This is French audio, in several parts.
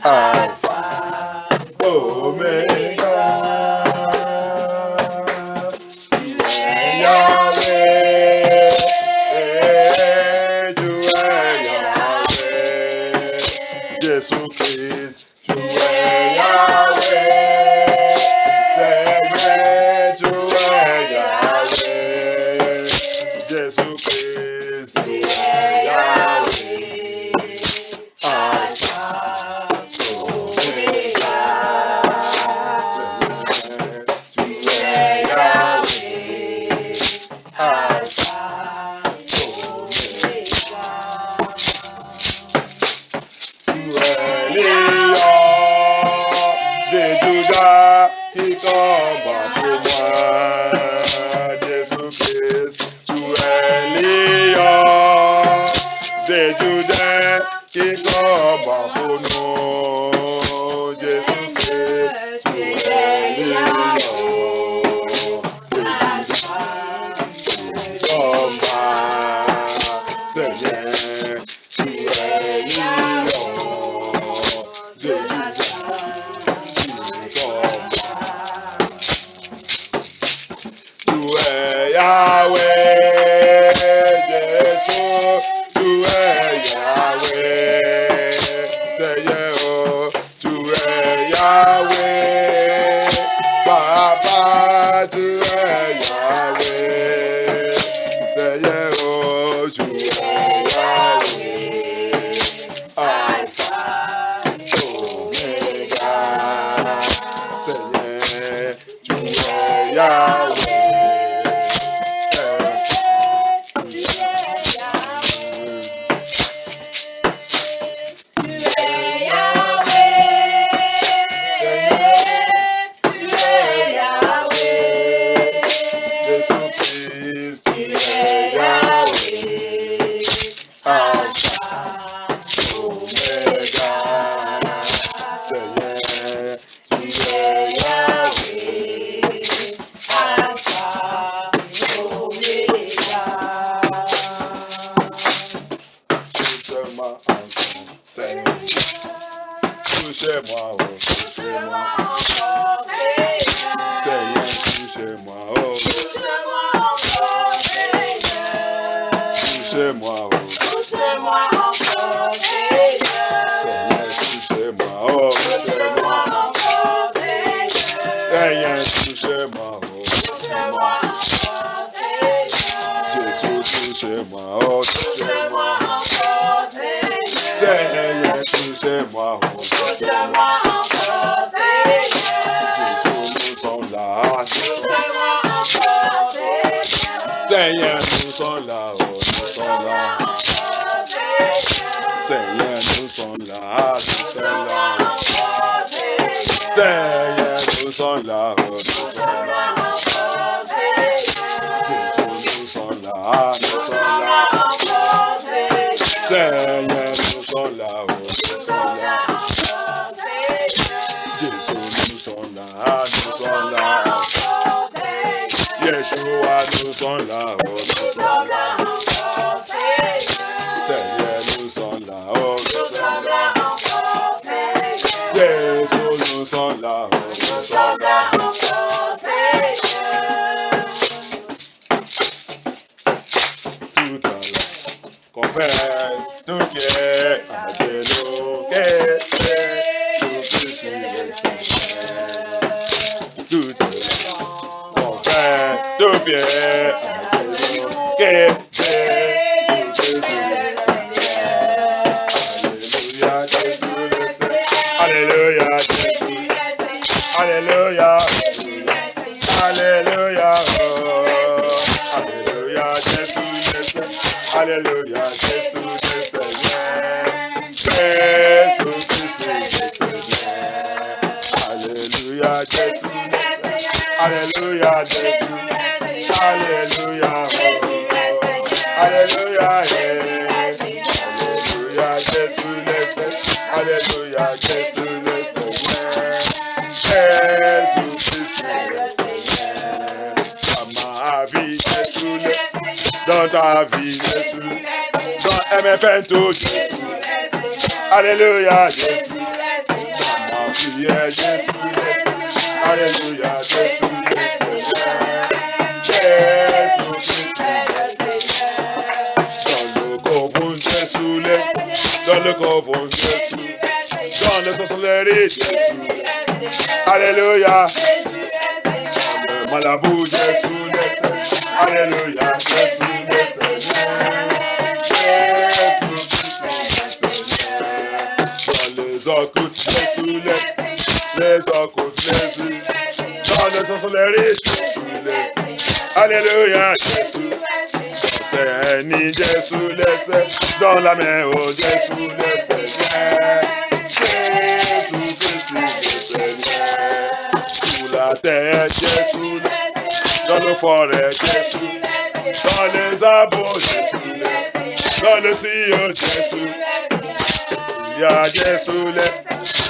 Alpha, Omega. Tu es Yahweh, tu es Yahweh. Jésus-Christ, tu es Yahweh. Seigneur, tu es Yahweh. Jésus-Christ, tu es Yahweh. Alpha, Omega. Tu es Yahweh. Alpha, Omega. Tu es Lion de Judas qui combat pour moi. Jésus-Christ, tu es Lion de Judas qui combat pour nous. Jésus-Christ, tu es Lion de Judas qui combat. Seigneur, tu es Lion de Judas qui combat. Tu es Yahweh, Jésus, tu es Yahweh, Seigneur, tu es Yahweh, Papa, tu es Yahweh, Seigneur, tu es Yahweh, Alpha, Omega, Seigneur, tu es Yahweh. Jésus-Christ, tu es Yahweh, Alpha, Omega, Seigneur, tu es Yahweh, Alpha, Omega. Touche-moi encore, Seigneur, touchez-moi, oh, touchez-moi encore, Seigneur, touchez-moi, oh. Touchez-moi, oh. Touchez-moi encore, Seigneur. Seigneur, touchez-moi, oh. Touchez-moi encore, Seigneur. Seigneur, touchez-moi, oh. Touchez-moi encore, Seigneur. Jésus, touchez-moi, oh. Touchez-moi encore, Seigneur. Seigneur, touchez-moi, oh. Touchez-moi encore, Seigneur. Jésus, nous sommes là. Touchez-moi encore, Seigneur. Seigneur, nous sommes là, oh. Nous sommes là. Seigneur, nous sommes là. Nous sommes là. Seigneur, nous sommes là, oh. Nous sommes là. Jésus, nous sommes là. Nous sommes là. Seigneur, nous sommes là, oh. Nous sommes là. Jésus, nous sommes là. Nous sommes là. Yeshua, nous sommes là, oh. Nous sommes là. Seigneur, nous sommes là, oh. Nous sommes là. Jésus, nous sommes là, oh. Nous sommes là. Tout à l'heure, confesse, tout qui est à Dieu, tout qui est Seigneur. Tout à l'heure, confesse, tout qui est à Dieu, qui est Alléluia, Jésus. Alléluia. Alléluia. Oh. Alléluia, Jésus. Alléluia, Jésus, Seigneur. Jésus-Christ, Seigneur. Alléluia, Jésus. Alléluia, Jésus. Alléluia. Alléluia, Alléluia, Jésus, Alléluia, Jésus, le Seigneur. Jésus-Christ, le Seigneur. Dans ma vie, Jésus, dans ta vie, Jésus. Dans MFN tout, Jésus. Alléluia, Jésus. yeah, Jésus l'est. Alléluia, Jésus l'est. Jésus Christ. Dans le couvent, Jésus l'est. Dans le couvent, Jésus. Dans le sorcellerie, Jésus. Alléluia. Dans le malabou, Jésus l'est. Alléluia, Jésus l'est. Les occultes, Jésus l'est. Les occultes, Jésus. Dans les sorcelleries, Jésus l'est. Alléluia, Jésus. Seigneur, Jésus l'est. Dans la main, oh Jésus l'est. Jésus Christ, Seigneur. Sous la terre, Jésus l'est. Dans le forêt, Jésus. Dans les arbres, Jésus l'est. Dans le ciel, Jésus. Alléluia, Jésus l'est.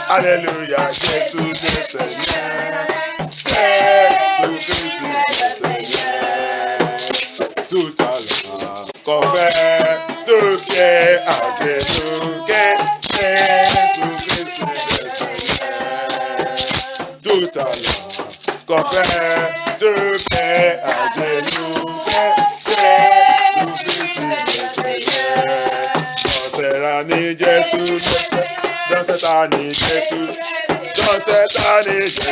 Alléluia, Jésus l'est, Seigneur. Jésus Christ, Seigneur. Tout à l'heure, confère, tout pied à Jésus, Jésus Christ, Seigneur. Tout à l'heure, confère, tout pied à Jésus, Jésus Christ, Seigneur. Jésus, dans cette année, Jésus, dans cette année, Jésus,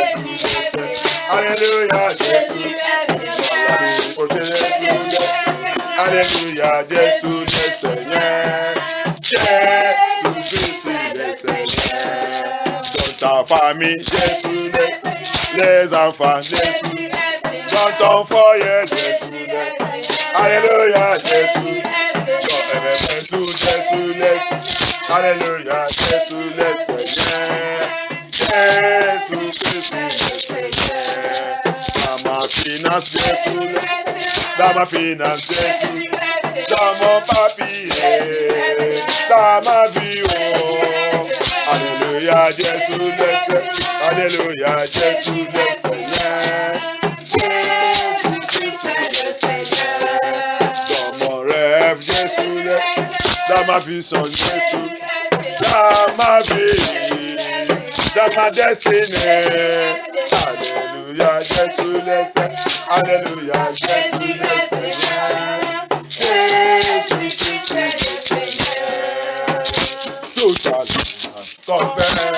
Alléluia, Jésus, Alléluia, Jésus, le Seigneur, Jésus, Christ, le Seigneur, dans ta famille, Jésus, les enfants, Jésus, dans ton foyer, Jésus, Alléluia, Jésus, Jésus, Jésus, Alléluia, Jésus le Seigneur, Jésus Christ le Seigneur. Dans ma finance, Jésus, dans ma finance, Jésus, dans mon papier, dans ma vie, oh. Alléluia, Jésus le Seigneur, Alléluia, Jésus le Seigneur, Jésus Christ le Seigneur. Dans mon rêve, Jésus le dans ma vision, Jésus, dans ma vie, dans ma destinée. Alléluia, Jésus le Seigneur. Alléluia, Jésus le Seigneur. Jésus Christ le Seigneur. Tout à l'heure, confère,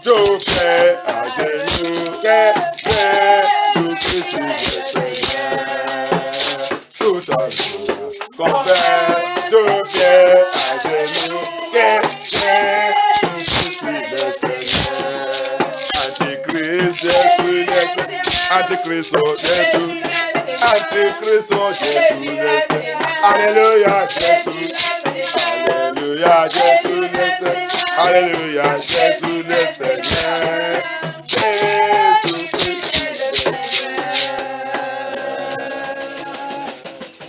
tout fait à Jésus, Jésus Christ le Seigneur. Tout à l'heure, confère, tout fait à Jésus, Jésus Christ le Seigneur. Antichrist, Jésus le Seigneur. Antichrist, Jésus. Antichrist, Jésus le Seigneur. Alléluia, Jésus. Alléluia, Jésus le Seigneur. Alléluia, Jésus le Seigneur. Jésus Christ le Seigneur.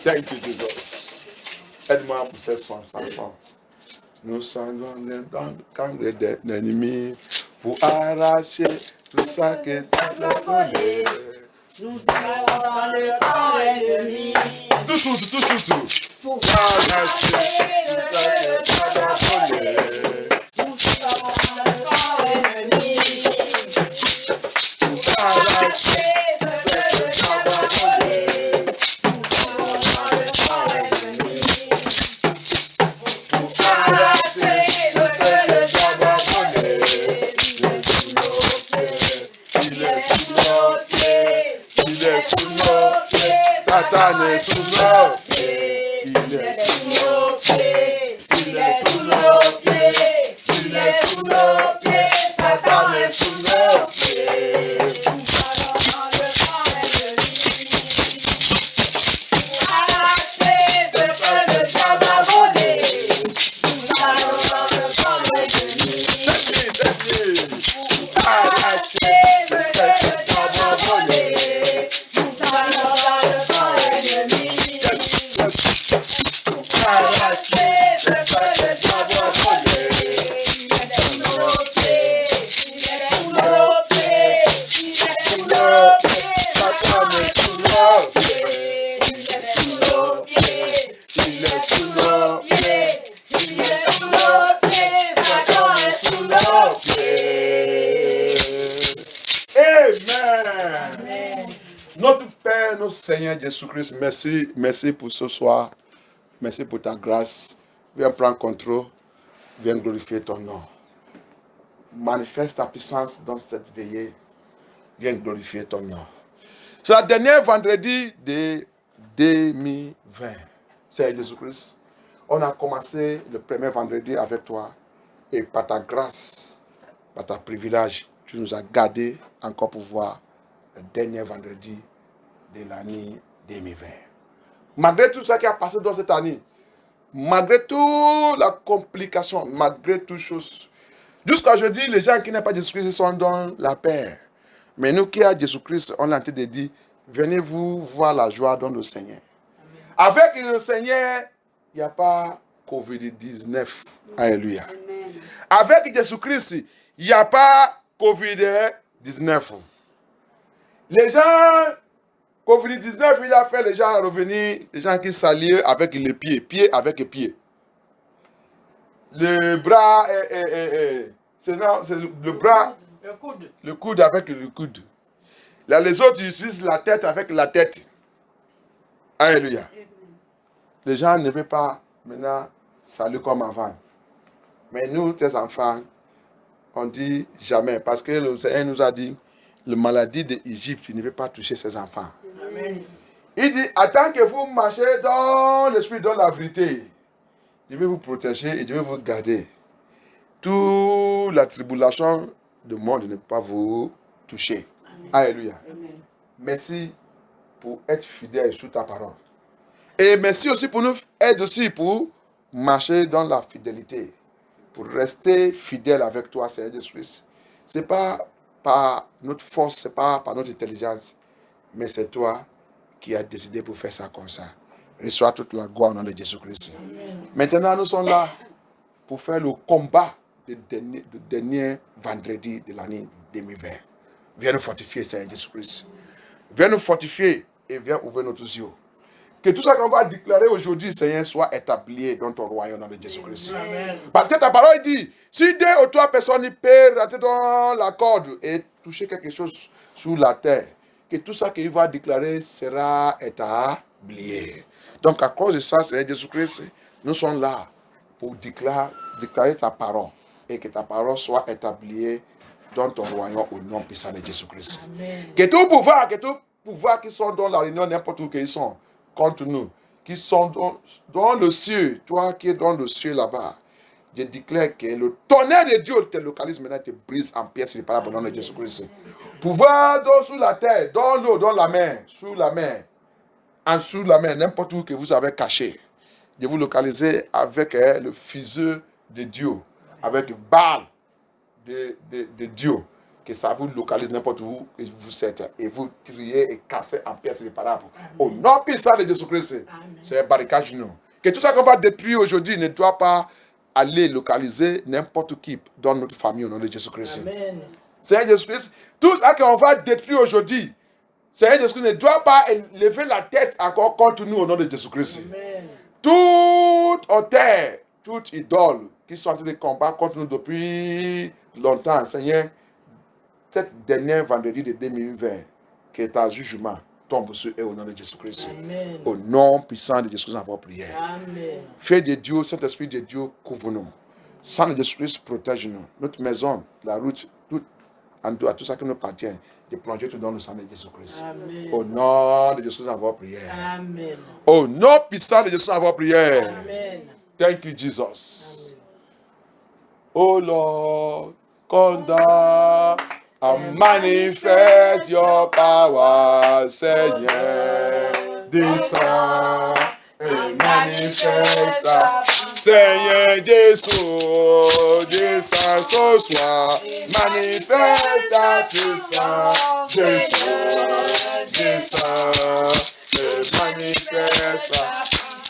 Thank you, Jesus. Aide-moi pour cette chanson. Nous sommes dans le camp de l'ennemi pour arracher tout ça que ça le volait. Nous sommes dans le camp ennemi. Tout. Pour arracher tout ça que ça le volait. Nous sommes dans le camp ennemi. Pour arracher tout ça que ça le volait. Satan est sous nos pieds, il est sous nos pieds, il est sous nos pieds, il est sous nos pieds, Satan est sous nos pieds. Arracher ce que le diable a volé. Nous allons dans le camp ennemi. Arracher ce que le diable a volé. Nous allons dans le camp ennemi. Arracher ce que le diable a volé. Il est sous nos pieds, il est sous nos pieds, il est sous nos pieds. Satan est sous nos pieds, Il est sous nos pieds, il est sous nos pieds, il est sous nos pieds, Satan est sous nos pieds. Père, notre Seigneur Jésus-Christ, merci pour ce soir. Merci pour ta grâce. Viens prendre contrôle. Viens glorifier ton nom. Manifeste ta puissance dans cette veillée. Viens glorifier ton nom. C'est la dernière vendredi de 2020. Seigneur Jésus-Christ, on a commencé le premier vendredi avec toi. Et par ta grâce, par ta privilège, tu nous as gardés encore pour voir le dernier vendredi de l'année 2020. Malgré tout ce qui a passé dans cette année, malgré toute la complication, malgré toutes choses, jusqu'à aujourd'hui, les gens qui n'ont pas Jésus-Christ sont dans la paix. Mais nous qui avons Jésus-Christ, on a en train de dire, venez-vous voir la joie dans le Seigneur. Avec le Seigneur, il n'y a pas COVID-19. Alléluia. Avec Jésus-Christ, il n'y a pas COVID-19. Les gens, COVID-19, il a fait les gens revenir, les gens qui s'allient avec les pieds, pied avec pied. Le bras, c'est le bras, le coude avec le coude. Là, les autres utilisent la tête avec la tête. Alléluia. Les gens ne veulent pas maintenant saluer comme avant. Mais nous, tes enfants, on dit jamais. Parce que le Seigneur nous a dit, la maladie d'Égypte, il ne veut pas toucher ses enfants. Amen. Il dit, attends que vous marchez dans l'esprit, dans la vérité. Je vais vous protéger et je vais vous garder. Toute la tribulation du monde ne peut pas vous toucher. Amen. Alléluia. Amen. Merci pour être fidèle sur ta parole. Et merci aussi pour nous aider aussi pour marcher dans la fidélité. Pour rester fidèle avec toi, Seigneur Jésus-Christ. Ce n'est pas par notre force, ce n'est pas par notre intelligence, mais c'est toi qui as décidé pour faire ça comme ça. Reçois toute la gloire au nom de Jésus-Christ. Maintenant, nous sommes là pour faire le combat du dernier vendredi de l'année 2020. Viens nous fortifier, Seigneur Jésus-Christ. Viens nous fortifier et viens ouvrir nos yeux. Que tout ça qu'on va déclarer aujourd'hui, Seigneur, soit établi dans ton royaume, dans le Jésus-Christ. Parce que ta parole dit, si 2 ou 3 personnes peuvent rentrer dans la corde et toucher quelque chose sur la terre, que tout ça qu'il va déclarer sera établi. Donc à cause de ça, Seigneur Jésus-Christ, nous sommes là pour déclarer ta parole et que ta parole soit établie dans ton royaume au nom puissant de Jésus-Christ. Que tout pouvoir qui sont dans la réunion, n'importe où qu'ils sont, contre nous, qui sont dans le ciel, toi qui es dans le ciel là-bas, je déclare que le tonnerre de Dieu te localise maintenant, te brise en pièces irréparables au nom de Jésus-Christ. Pouvoir sous la terre, dans l'eau, dans la mer, sous la mer, en dessous de la mer, n'importe où que vous avez caché, de vous localiser avec le fuseau de Dieu, avec le balle de Dieu, que ça vous localise n'importe où vous êtes et vous triez et cassez en pièces irréparables. Au nom puissant de Jésus-Christ, c'est barricade nous. Que tout ça qu'on va détruire aujourd'hui ne doit pas aller localiser n'importe qui dans notre famille au nom de Jésus-Christ. Seigneur Jésus-Christ, tout ça qu'on va détruire aujourd'hui, Seigneur Jésus-Christ ne doit pas lever la tête encore contre nous au nom de Jésus-Christ. Toute hauteur, toute idole qui sont en train de combattre contre nous depuis longtemps, Seigneur, cette dernière vendredi de 2020, que ta jugement tombe sur eux au nom de Jésus-Christ. Au nom puissant de Jésus-Christ, en votre prière. Fais de Dieu, Saint-Esprit de Dieu, couvre-nous. Sang de Jésus-Christ, protège-nous. Notre maison, la route, tout à tout ça qui nous appartient, de plonger tout dans le sang de Jésus-Christ. Au nom de Jésus-Christ, en votre prière. Amen. Au nom puissant de Jésus-Christ, en votre prière. Amen. Thank you, Jesus. Amen. Oh Lord, conduct and manifest your power, Seigneur. Descends et manifeste, Seigneur Jésus, descends ce soir, manifeste ta puissance, Jésus, descends et manifeste,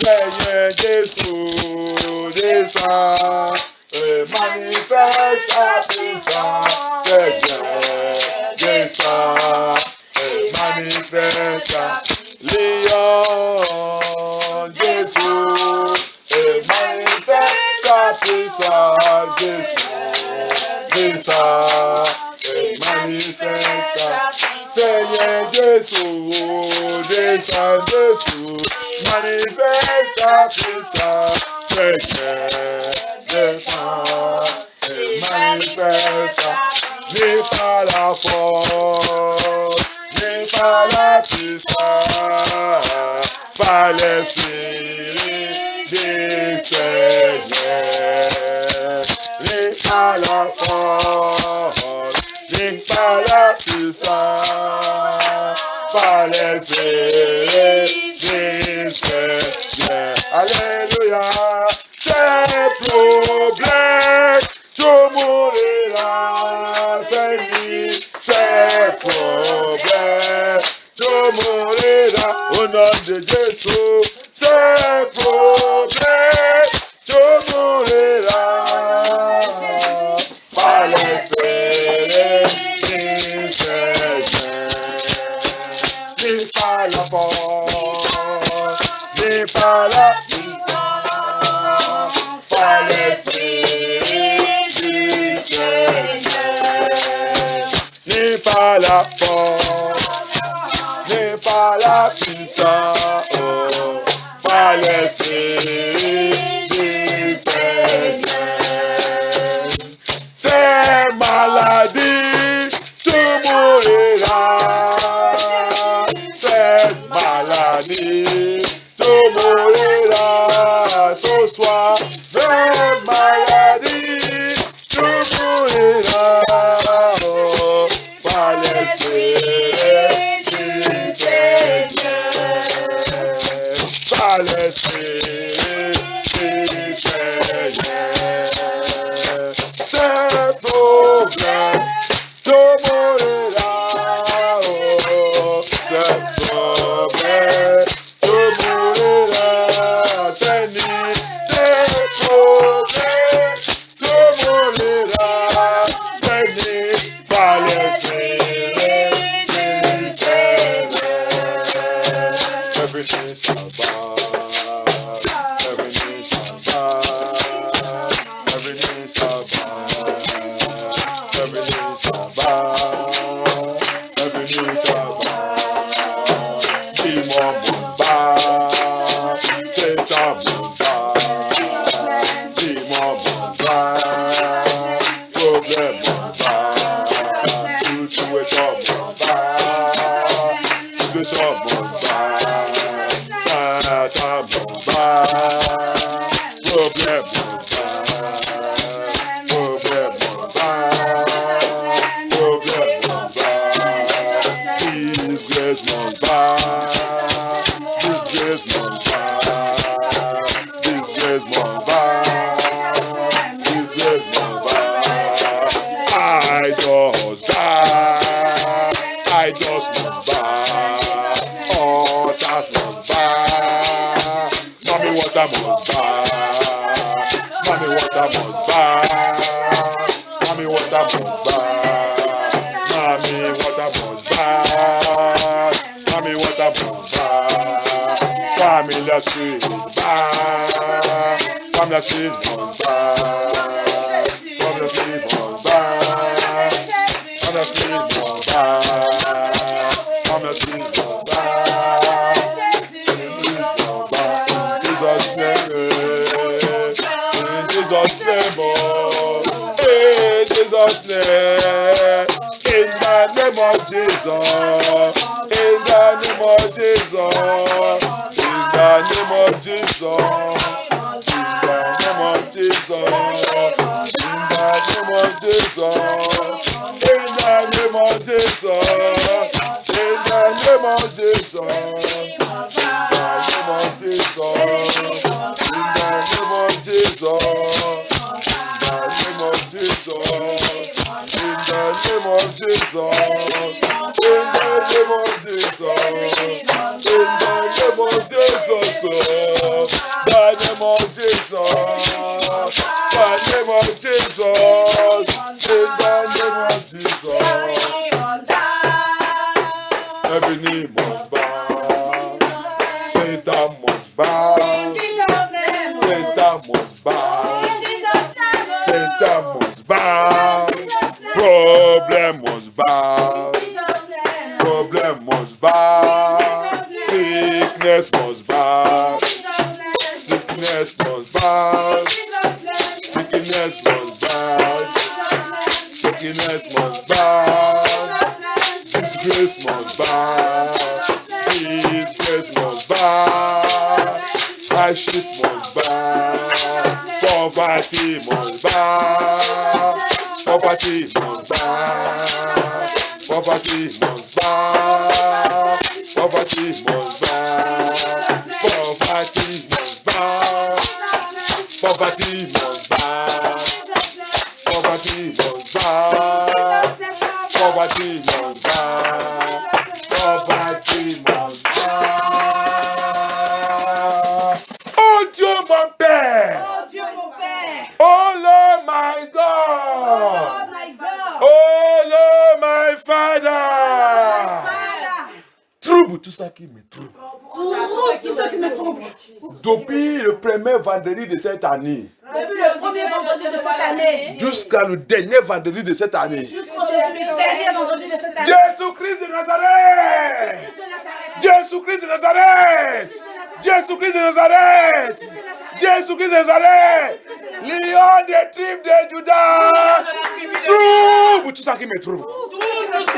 Seigneur Jésus, descends et manifeste ta puissance, Seigneur, descends et manifeste Lion Jésus, et manifeste ta puissance, Jésus, descends et manifeste, Seigneur Jésus, puissance Jésus, manifeste ta puissance, Seigneur, descends et manifeste, n'est pas la force, n'est pas la puissance, par l'Esprit du Seigneur, n'est pas la force, n'est pas la puissance, par l'Esprit du Seigneur. Alléluia. Tes problèmes, tu mourras, Seigneur. Tes problèmes, tu mourras, au nom de Jésus. Tes problèmes, tu mourras, par l'Esprit du Seigneur. N'est pas la force, n'est pas la puissance, par l'Esprit du Seigneur. N'est pas la force, n'est pas la puissance, par l'Esprit du Seigneur. Ces maladies, tu mourras. Cette maladie, tu mourras ce soir. Cette maladie, tu mourras, oh, par l'Esprit du Seigneur. Par l'Esprit du Seigneur. Ces problèmes, tu mourras, oh, ces problèmes, tu mourras, Seigneur. Ces problèmes, tu mourras, Seigneur, par l'Esprit du Seigneur. Every knee shall bow, every knee shall bow, every knee shall bow, every knee shall bow, every knee shall bow. Demon must bow, Satan must bow, demon must bow, problem must bow, situation must bow, situation must bow, Satan must bow, problem must bow, problem must bow, problem must bow, disgrace must bow, disgrace must bow, disgrace must bow, disgrace must bow. Idols bow, idols must bow, altars must bow, mommy water must bow, mommy water must bow, mommy water must bow, mommy water must bow, mommy water must bow, familiar spirit bow, familiar spirit must bow, familiar spirit must bow, familiar spirit must bow, familiar spirit must bow. Jesus' name, in Jesus' name, oh, in Jesus' name, in the name of Jesus, in the name of Jesus, in the name of Jesus, in the name of Jesus, in the name of Jesus, in the name of Jesus, in the name of Jesus. Every knee must bow, Satan must bow, Satan must bow, Satan must bow, problem must bow, problem must bow, Wickedness must bow. Disgrace must bow. Disgrace must bow. Hardship must bow. Poverty must bow. Poverty must bow. Poverty must bow. Poverty must bow. Poverty must bow. Poverty must bow. Poverty must bow. Poverty must bow. Poverty must bow. Oh Dieu mon Père. Oh Dieu mon Père. Oh Lord my Oh God. my God. Oh Lord my Father. Father. Trouble tout ça qui me trouble. Tout ce qui me trouble. Depuis le premier vendredi de cette année Depuis le premier vendredi de cette année jusqu'à le dernier vendredi de cette année. jusqu'aujourd'hui, le dernier vendredi de cette année. Jésus-Christ de Nazareth. Jésus-Christ de Nazareth. Jésus-Christ de Nazareth. Jésus-Christ de Nazareth. Lion des tribus de Judas. Trouble tout ça qui me trouble.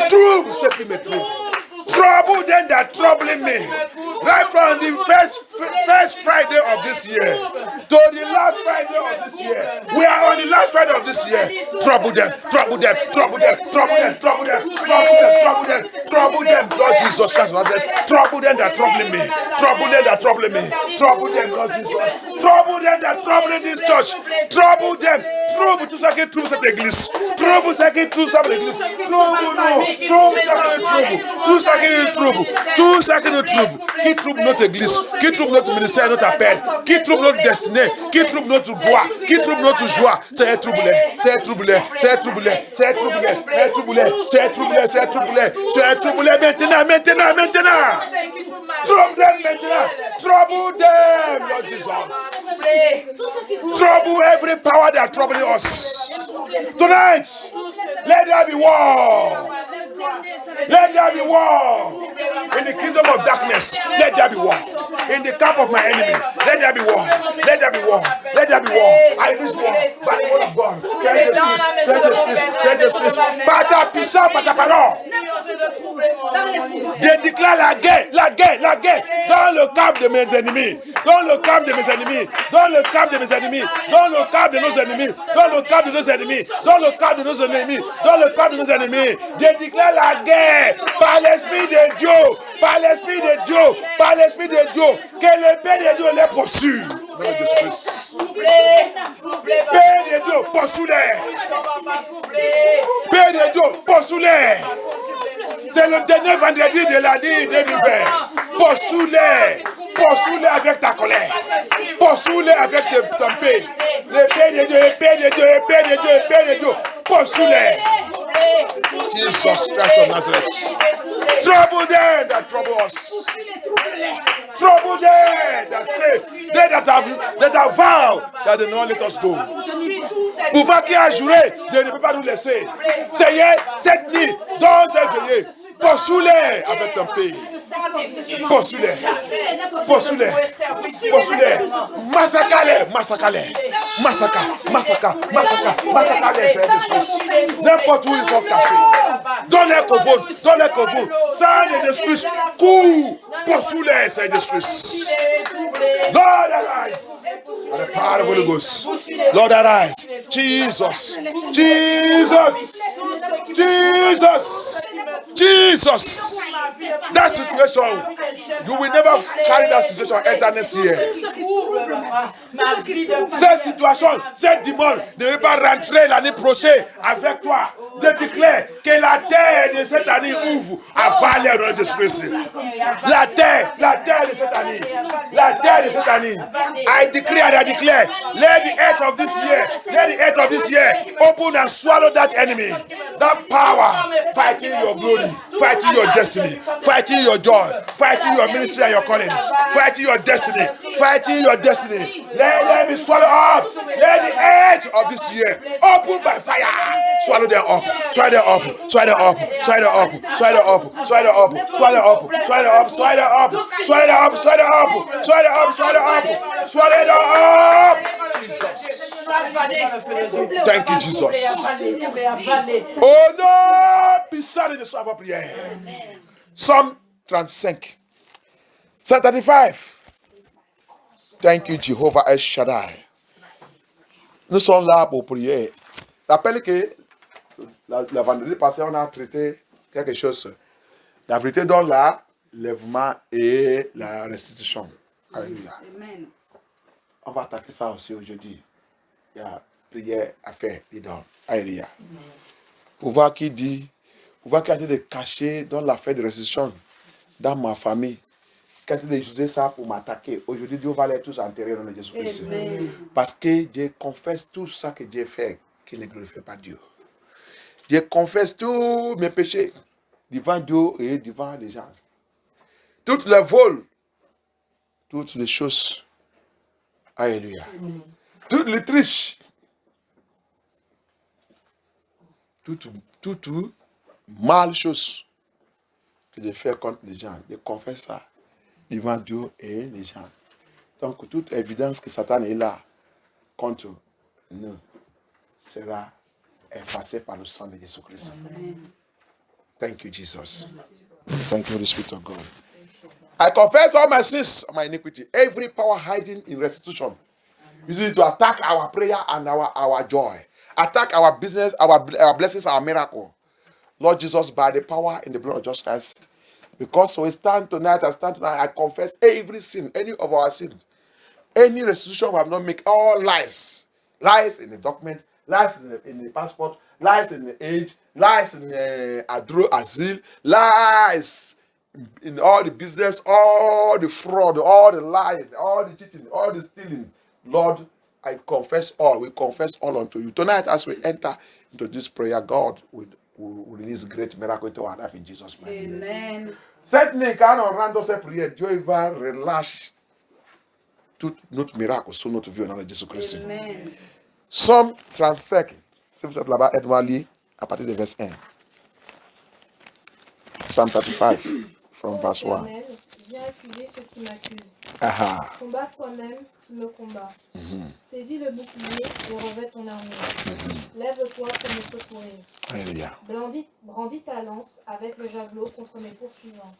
Trouble ce qui me trouble. Trouble them that troubling me. Right from the first Friday of this year to the last Friday of this year. We are on the last Friday of this year. Trouble them, trouble them, trouble them, trouble them, trouble them, trouble them, trouble them, trouble them, Lord Jesus Christ. Trouble them that troubling me. Trouble them that troubling me. Trouble them, Lord Jesus. Trouble them that troubling this church. Trouble them. Trouble tout ça qui trouble cette église. Trouble ça qui trouble cette église. Trouble nous. Trouble ça qui nous trouble. Tout ça qui nous trouble. Tout ça qui nous trouble. Qui trouble notre église. Qui trouble notre ministère, notre appel. Qui trouble notre destinée. Qui trouble notre gloire. Qui trouble notre joie. C'est troublé. C'est troublé. C'est troublé. C'est troublé. C'est troublé. C'est troublé. C'est troublé. C'est troublé maintenant. Maintenant. Maintenant. Trouble them maintenant. Trouble them, Lord Jesus. Trouble every power that are troubling us. Tonight, let there be war. Let there be war. In the kingdom of darkness, let there be war. In the camp of my enemy, let there be war. Let there be war. Let there be war. I release war by the word of God. Fais justice. Par ta puissance, par ta parole. Je déclare la guerre dans le camp de mes ennemis. Dans le camp de mes ennemis. Dans le camp de mes ennemis. Dans le camp de nos ennemis. Dans le camp de nos ennemis. Dans le camp de nos ennemis. Dans le camp de nos ennemis. Je déclare la guerre par l'Esprit de Dieu. Par l'Esprit de Dieu. Par l'Esprit de Dieu. Que l'épée de Dieu les poursuive. Dans le Jésus-Christ. Père de Dieu, poursuis-les. Père de Dieu, poursuis-les. C'est le dernier vendredi de l'année 2020. Poursuis-les. Poursuis-les avec ta colère. Poursuis-les avec ton paix. L'épée de Dieu, épée de Dieu, épée de Dieu, épée de Dieu. Poursuis-les. Jesus Christ of Nazareth. Trouble them that trouble us. Trouble them that say, they that have vowed that they not let us go. Pouvoir qui a juré de ne pas nous laisser. Seigneur, cette nuit, dans un veillé, poursuis-les avec ton pays. Poursuis-les. Poursuis-les. Poursuis-les. Massacre-les. Massacre-les. Massacre-les, frères et sœurs. N'importe où ils sont cachés. Donne-les qu'on vaut. Donne-les qu'on vaut. Sans les excuses. Cours. Poursuis-les, Seigneur Jésus. Lord, arise. By the power of the Holy Ghost. Lord, arise. Jesus. Jesus. Jesus. Jesus. That situation, you will never carry that situation enter next year. Cette situation, cette démon ne veut pas rentrer l'année prochaine avec toi. Je déclare que la terre de cette année ouvre à valer de Jésus-Christ. La terre de cette année. La terre de cette année. I declare and I declare, let the earth of this year open and swallow that enemy. That power fighting your glory, fighting your destiny, fighting your joy, fighting your ministry and your calling, fighting your destiny, fighting your destiny. Let them be swallowed up. Let the edge of this year open by fire. Swallow them up. Swallow them up. Swallow them up. Swallow them up. Swallow them up. Swallow them up. Swallow them up. Swallow them up. Swallow them up. Swallow them up. Swallow them up. Swallow them up. Swallow them up. Swallow them up. Jesus. Thank you, Jesus. Au nom puissant de Jésus, avant prière. Psalm 35. Psalm 35. Thank you, Jehovah El Shaddai. Nous sommes là pour prier. Rappelle que la vendredi passé, on a traité quelque chose. La vérité dans l'enlèvement et la restitution. Alléluia. On va attaquer ça aussi aujourd'hui. Il y a prière à faire dedans. Alléluia. Pour voir qui dit, pour voir qui a été de cacher dans l'affaire de restitution dans ma famille. Qui a été d'utiliser ça pour m'attaquer. Aujourd'hui, Dieu va les tous enterrer dans le Jésus-Christ. Parce que Dieu confesse tout ça que Dieu fait, qu'il ne glorifie pas Dieu. Dieu confesse tous mes péchés devant Dieu et devant les gens. Toutes les vols, toutes les choses. Alléluia. Toutes les triches. Toutes mal choses que je fais contre les gens. Je confesse ça devant Dieu et les gens. Donc, toute évidence que Satan est là contre nous sera effacée par le sang de Jésus-Christ. Thank you, Jesus. Thank you, the Spirit of God. I confess all my sins, my iniquity, every power hiding in restitution. Usually to attack our prayer and our joy. Attack our business, our blessings, our miracle. Lord Jesus, by the power in the blood of Jesus Christ, because we stand tonight, I confess every sin, any of our sins, any restitution we have not made, all lies. Lies in the document, lies in the passport, lies in the age, lies in the asile, lies in all the business, all the fraud, all the lying, all the cheating, all the stealing. Lord, I confess all. We confess all unto you. Tonight, as we enter into this prayer, God will release great miracle into our life in Jesus' mighty name. Amen. Cette nuit, quand on rend dans cette prière, Dieu va relâcher tout notre miracle sur notre vie au nom de Jésus-Christ. Amen. Psalm 35. Si vous êtes là-bas, aide-moi à lire à partir de verset 1. Psalm 35, from verse 1. Viens accuser ceux qui m'accusent. Aha. Combat toi-même qui me combat. Saisis le bouclier et revêt ton armure. Lève-toi pour me secourir. Alléluia. Brandis ta lance avec le javelot contre mes poursuivants.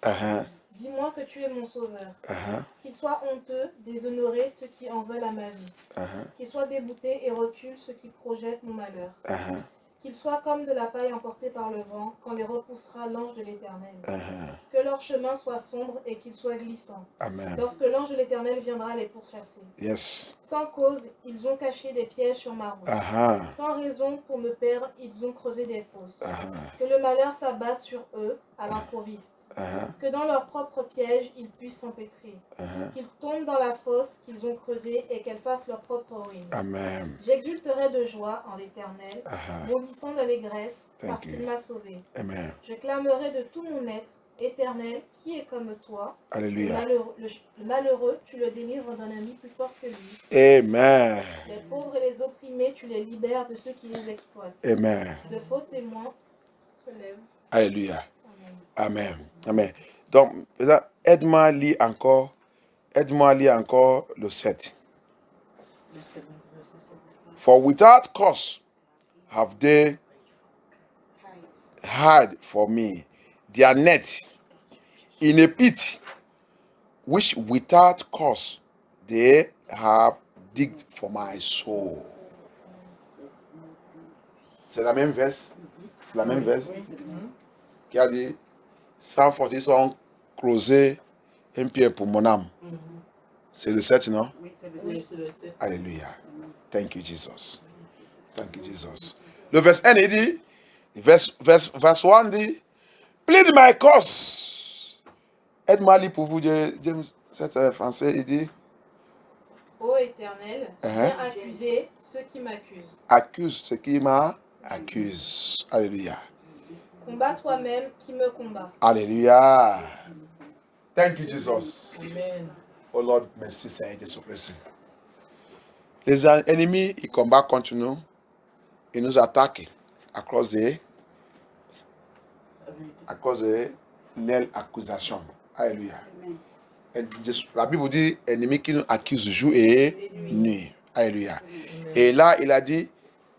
Dis-moi que tu es mon sauveur. Qu'ils soient honteux, déshonorés ceux qui en veulent à ma vie. Qu'ils soient dégoûtés et reculent ceux qui projettent mon malheur. Qu'ils soient comme de la paille emportée par le vent quand les repoussera l'ange de l'Éternel. Que leur chemin soit sombre et qu'ils soient glissants. Amen. Lorsque l'ange de l'Éternel viendra les pourchasser. Yes. Sans cause, ils ont caché des pièges sur ma route. Sans raison pour me perdre, ils ont creusé des fosses. Que le malheur s'abatte sur eux à l'improviste. Que dans leur propre piège, ils puissent s'empêtrer. Qu'ils tombent dans la fosse qu'ils ont creusée et qu'elles fassent leur propre ruine. Amen. J'exulterai de joie en l'Éternel, bondissant d'allégresse, parce qu'il m'a sauvé. Amen. Je clamerai de tout mon être, Éternel, qui est comme toi. Alléluia. Le malheureux, tu le délivres d'un ami plus fort que lui. Amen. Les pauvres et les opprimés, tu les libères de ceux qui les exploitent. Amen. De faux témoins se lèvent. Alléluia. Amen. Amen. Donc, aide-moi à lire encore le 7. For without cause have they hid for me their net in a pit, which without cause they have digged for my soul. C'est la même verse. C'est la même verse qui a dit sans faute, ils ont creusé un pierre pour mon âme. C'est le 7, non? Oui, c'est le 7. Alléluia. Thank you, Jesus. Thank you, Jesus. Le verset 1, il dit, verse 1 dit, plead my cause. Aide-moi à lire pour vous, James 7 français, il dit, Ô Éternel, viens accuser ceux qui m'accusent. Accuse ceux qui m'accusent. Alléluia. Combat toi-même qui me combat. Alléluia. Thank you, Jesus. Amen. Oh Lord, merci Seigneur Jésus-Christ. Les ennemis, ils combattent contre nous. Ils nous attaquent à cause de l'accusation. Alléluia. Et la Bible dit, ennemi qui nous accuse jour et nuit. Alléluia. Et là, il a dit,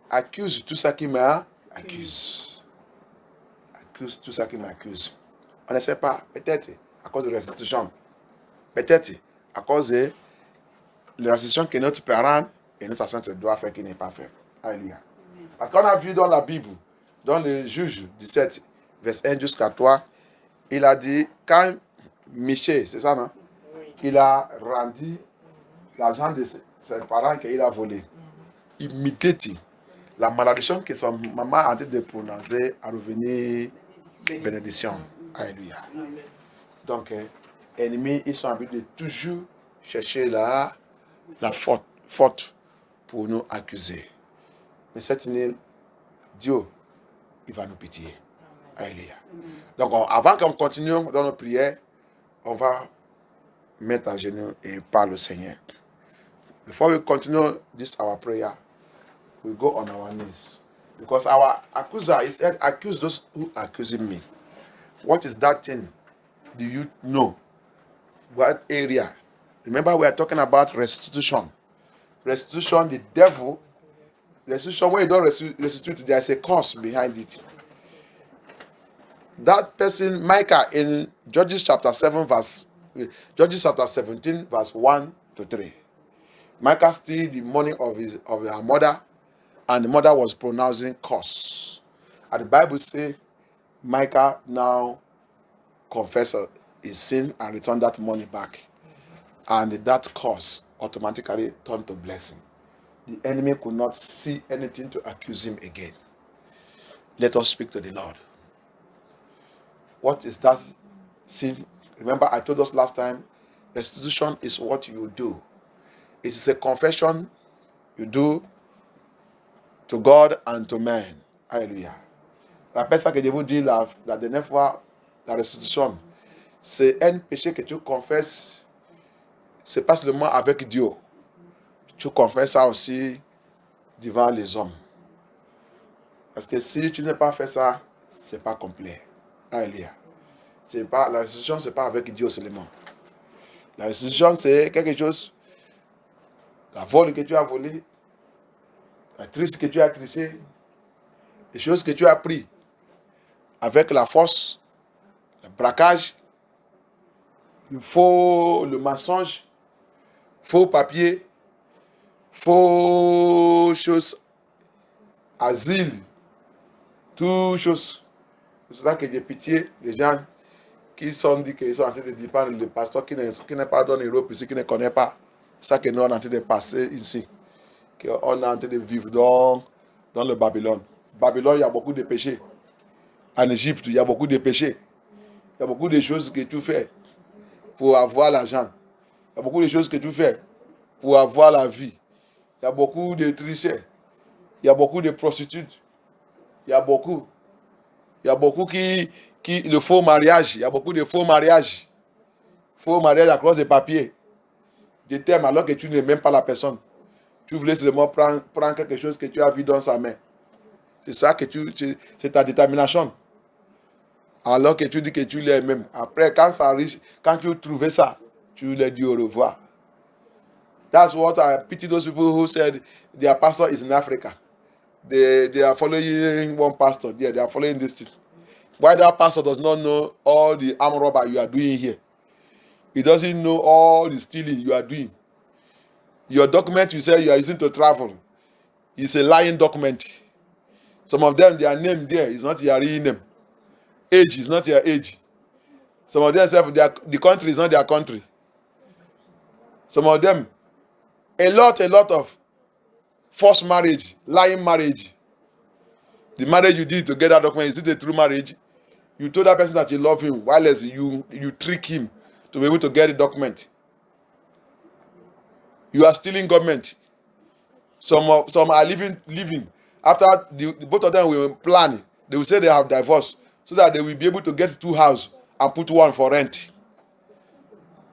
accuse tout ça qui m'accuse. Accuse tout ça qui m'accuse. On ne sait pas, peut-être à cause de la restitution. Peut-être à cause de la restitution que notre parent et notre ancêtre doivent faire qui n'est pas fait. Alléluia. Parce qu'on a vu dans la Bible, dans le Juge 17, verset 1 jusqu'à 3, il a dit, quand Michée, c'est ça, non? Il a rendu l'argent de ses parents qu'il a volé. Immédiatement, la malédiction que son maman a dit de prononcer a revenu bénédiction. Alléluia. Donc, ennemis, ils sont habitués de toujours chercher la faute pour nous accuser. Mais cette année, Dieu, il va nous pitié. Alléluia. Donc, avant qu'on continue dans nos prières, on va mettre à genoux et parler au Seigneur. Before we continue this our prayer, we go on our knees. Because our accuser is accuse those who accuse me. What is that thing? Do you know? What area? Remember, we are talking about restitution. Restitution, the devil, restitution, when you don't restitute, there is a cause behind it. That person, Micah, in Judges chapter 17, verse 1 to 3. Micah steal the money of her mother, and the mother was pronouncing curse. And the Bible says Micah now confessed his sin and returned that money back. And that curse automatically turned to blessing. The enemy could not see anything to accuse him again. Let us speak to the Lord. What is that sin? Remember, I told us last time, restitution is what you do. It is a confession you do to God and to man. Alléluia. Rappelle ça que je vous dis la dernière fois, la restitution, c'est un péché que tu confesses, c'est pas seulement avec Dieu. Tu confesses ça aussi devant les hommes. Parce que si tu n'as pas fait ça, c'est pas complet. Alléluia. La restitution, c'est pas avec Dieu seulement. La restitution, c'est quelque chose, la vol que tu as volé, la triche que tu as triché, les choses que tu as pris avec la force, le braquage, le mensonge, faux papier, faux choses, asile, toutes choses. C'est cela que j'ai pitié des gens qui sont dit qu'ils sont en train de dépendre le pasteur qui n'est pas dans l'Europe ici, qui ne connaît pas ça que nous on est en train de passer ici. On est en train de vivre dans le Babylone. Babylone, il y a beaucoup de péchés. En Égypte, il y a beaucoup de péchés. Il y a beaucoup de choses que tu fais pour avoir l'argent. Il y a beaucoup de choses que tu fais pour avoir la vie. Il y a beaucoup de tricheurs. Il y a beaucoup de prostitutes. Il y a beaucoup qui le faux mariage. Il y a beaucoup de faux mariages. Faux mariage à cause des papiers. Des termes alors que tu n'aimes même pas la personne. Tu voulais seulement prendre quelque chose que tu as vu dans sa main. C'est ça que c'est ta détermination. Alors que tu dis que tu l'aimes même. Après, quand tu trouvais ça, tu lui dis au revoir. That's what I pity those people who said their pastor is in Africa. They are following one pastor there. They are following this thing. Why that pastor does not know all the armed robbery you are doing here? He doesn't know all the stealing you are doing. Your document you say you are using to travel is a lying document. Some of them, their name there is not your real name. Age is not your age. Some of them say the country is not their country. Some of them, a lot of forced marriage, lying marriage. The marriage you did to get that document, is it a true marriage? You told that person that you love him, while as you trick him to be able to get the document. You are stealing government. Some are living. After both of them will plan, they will say they have divorced so that they will be able to get 2 houses and put one for rent.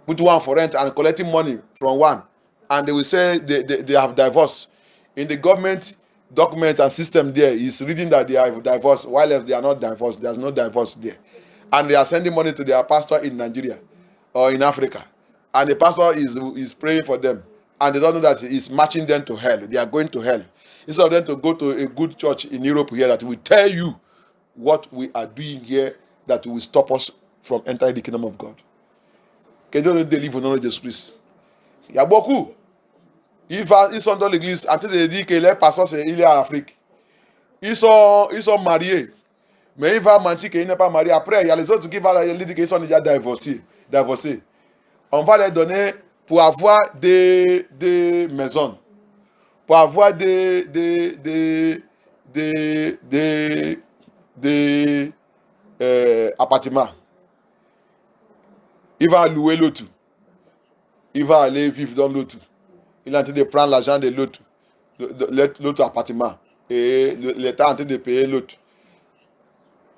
Put one for rent and collecting money from one. And they will say they have divorced. In the government document and system there is reading that they have divorced, while if they are not divorced, there's no divorce there. And they are sending money to their pastor in Nigeria or in Africa. And the pastor is praying for them. and they don't know that it's marching them to hell. They are going to hell. Instead of them to go to a good church in Europe here that will tell you what we are doing here that will stop us from entering the kingdom of God. Ils délivrent au nom de Jésus-Christ. Il y a beaucoup. Ils sont dans l'église en train de dire que leur pasteur il est en Afrique. Ils sont mariés. Mais il va mentir qu'il n'est pas marié. Après, il y a les autres qui vont lui dire qu'ils sont déjà divorcés. On va leur donner pour avoir des maisons, pour avoir des appartements. Il va louer l'autre. Il va aller vivre dans l'autre. Il est en train de prendre l'argent de l'autre appartement. Et l'État est en train de payer l'autre.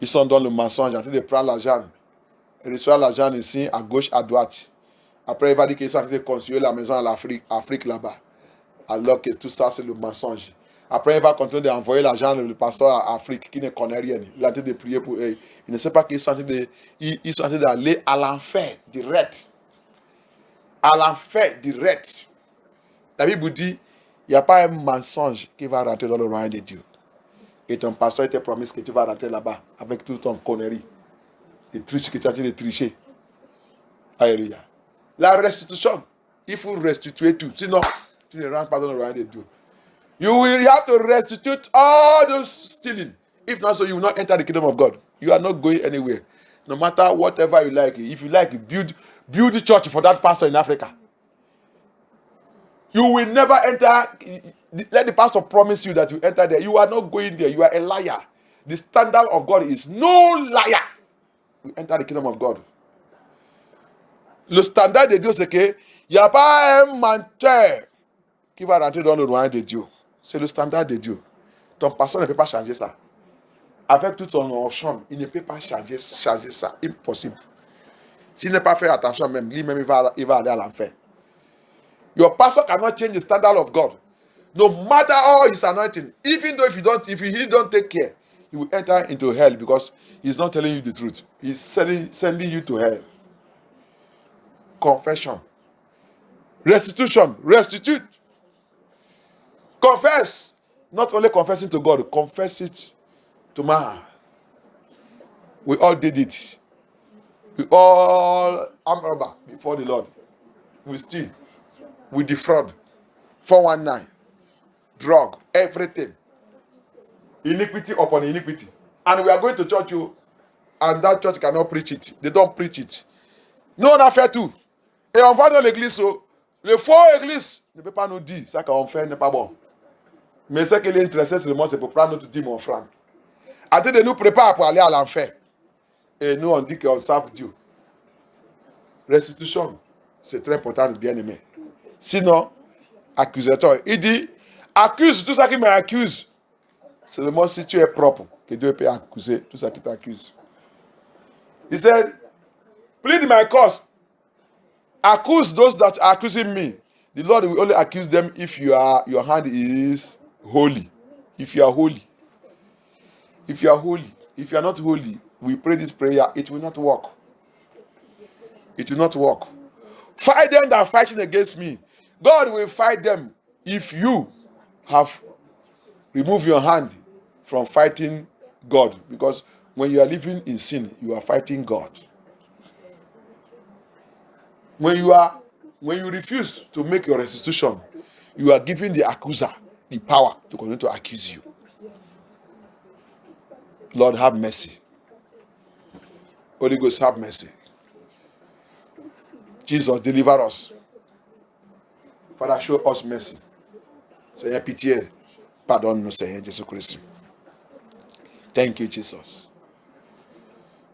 Ils sont dans le mensonge, en train de prendre l'argent. Ils reçoivent l'argent ici, à gauche, à droite. Après, il va dire qu'ils sont en train de construire la maison à l'Afrique là-bas. Alors que tout ça, c'est le mensonge. Après, il va continuer d'envoyer l'argent au pasteur à Afrique qui ne connaît rien. Il est en train de prier pour eux. Il ne sait pas qu'ils sont en train d'aller à l'enfer direct. À l'enfer direct. La Bible dit, il n'y a pas un mensonge qui va rentrer dans le royaume de Dieu. Et ton pasteur te promet que tu vas rentrer là-bas avec toute ton connerie. Les trucs que tu es en train de tricher. Alléluia. La restitution, il faut restituer tout. Sinon, tu ne rentres pas dans le royaume de Dieu. You have to restitute all those stealing. If not so, you will not enter the kingdom of God. You are not going anywhere. No matter whatever you like. If you like, build the church for that pastor in Africa. You will never enter. Let the pastor promise you that you enter there. You are not going there. You are a liar. The standard of God is no liar. We enter the kingdom of God. Le standard de Dieu, c'est que il n'y a pas un menteur qui va rentrer dans le royaume de Dieu. C'est le standard de Dieu. Ton pasteur ne peut pas changer ça. Avec tout son onction, il ne peut pas changer ça. Impossible. S'il n'est pas fait attention même, lui-même, il va aller à l'enfer. Your pastor cannot change the standard of God. No matter all his anointing, even though if he don't take care, he will enter into hell because he's not telling you the truth. He's sending you to hell. Confession. Restitution. Restitute. Confess. Not only confessing to God, confess it to man. We all did it. We all arm robber before the Lord. We steal. We defraud. 419. Drug. Everything. Iniquity upon iniquity. And we are going to church, and that church cannot preach it. They don't preach it. Nous, on a fait tout. Et on va dans l'église. Le faux église ne peut pas nous dire ça qu'on fait n'est pas bon. Mais ce qui est intéressé seulement, c'est pour prendre notre dîme offrande. Attends de nous préparer pour aller à l'enfer. Et nous, on dit qu'on serve Dieu. Restitution, c'est très important, bien aimé. Sinon, accusateur. Il dit, accuse tout ça qui m'accuse. Seulement si tu es propre, que Dieu peut accuser tout ça qui t'accuse. He said, plead my cause. Accuse those that are accusing me. The Lord will only accuse them if your hand is holy. If you are holy. If you are holy. If you are not holy, we pray this prayer, it will not work. It will not work. Fight them that are fighting against me. God will fight them if you have removed your hand from fighting God. Because when you are living in sin, you are fighting God. When you refuse to make your restitution, you are giving the accuser the power to continue to accuse you. Lord, have mercy. Holy Ghost, have mercy. Jesus, deliver us. Father, show us mercy. Seigneur, pitié. Pardonne-nous, Seigneur Jésus-Christ. Thank you, Jesus.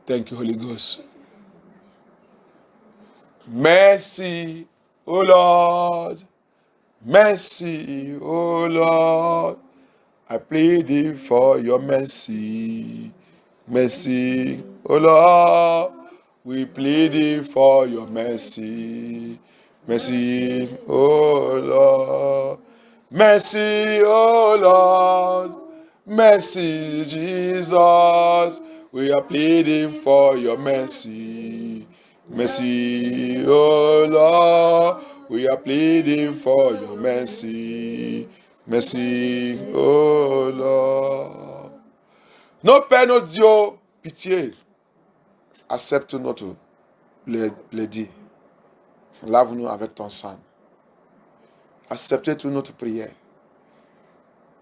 Thank you, Holy Ghost. Mercy, O Lord. Mercy, O Lord. I plead for your mercy. Mercy, O Lord. We plead for your mercy. Mercy, O Lord. Mercy, O Lord. Mercy, Jesus. We are pleading for your mercy. Mercy, O Lord. We are pleading for your mercy. Mercy, oh Lord. Nos pères, nos dieux, pitié. Accepte notre plaidie. Lave-nous avec ton sang. Acceptez toute notre prière.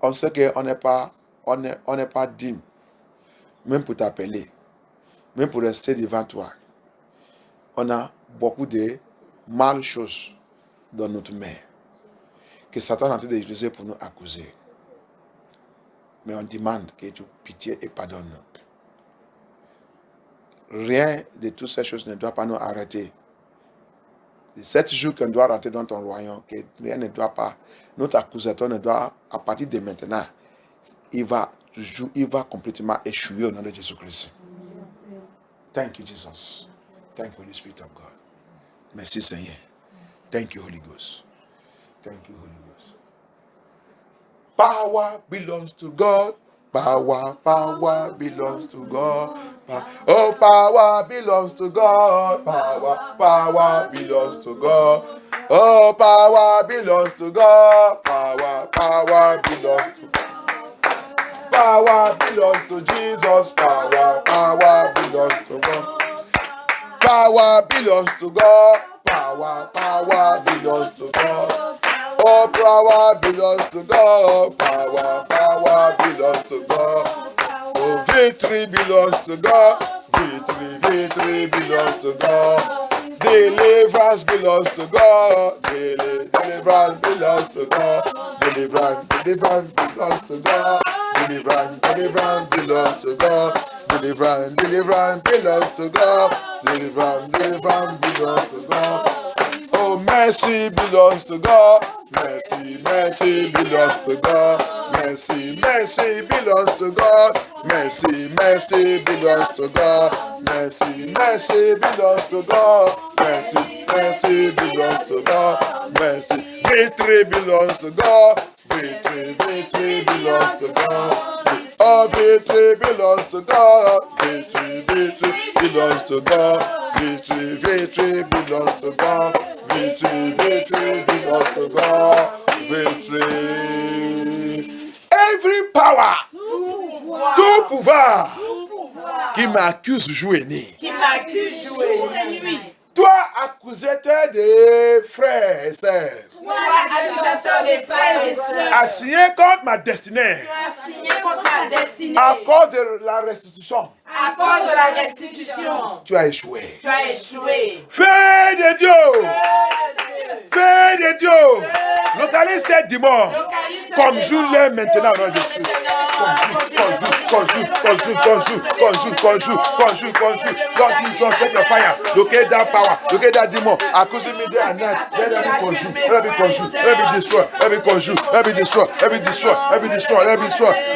On sait qu'on n'est pas digne, même pour t'appeler, même pour rester devant toi. On a beaucoup de mal choses dans notre main que Satan est en train d'utiliser pour nous accuser. Mais on demande que tu pitié et pardonne-nous. Rien de toutes ces choses ne doit pas nous arrêter. C'est 7 jours qu'on doit rentrer dans ton royaume, que rien ne doit pas, notre accusateur ne doit, à partir de maintenant, il va complètement échouer au nom de Jésus-Christ. Thank you, Jesus. Thank you, Holy Spirit of God. Merci, Seigneur. Thank you, Holy Ghost. Thank you, Holy Ghost. Power belongs to God. Power belongs to God. Oh, power belongs to God. Power belongs to God. Oh, power belongs to God. Power belongs to God. Power belongs to Jesus. Power belongs to God. Power belongs to God. Power belongs to God. Oh, power belongs to God. Power belongs to God. Oh, victory belongs to God. Victory belongs to God. Deliverance belongs to God. Deliverance belongs to God. Deliverance belongs to God. Deliverance belongs to God. Deliverance belongs to God. Deliverance belongs to God. Oh, mercy belongs to God. Mercy belongs to God. Mercy belongs to God. Mercy belongs to God. Mercy belongs to God. Mercy belongs to God. Mercy. Victory belongs to God. Victory belongs to God. Oh, victory belongs to God. Victory belongs to God. Victory belongs to God. Victory belongs to God. Victory. Every power, tout pouvoir qui m'accuse jour et nuit. Toi, accusateur des frères et sœurs. A signé contre ma destinée. À cause de la restitution. Tu as échoué. Feu de Dieu. Feu de Dieu. Localise ces démons. Comme joue-les maintenant dans le Jésus. Conjure. Lord Jesus, let your fire locate that power, locate that demon. Accusing me day and night. Let me conjure, let me destroy, let me conjure, let me destroy.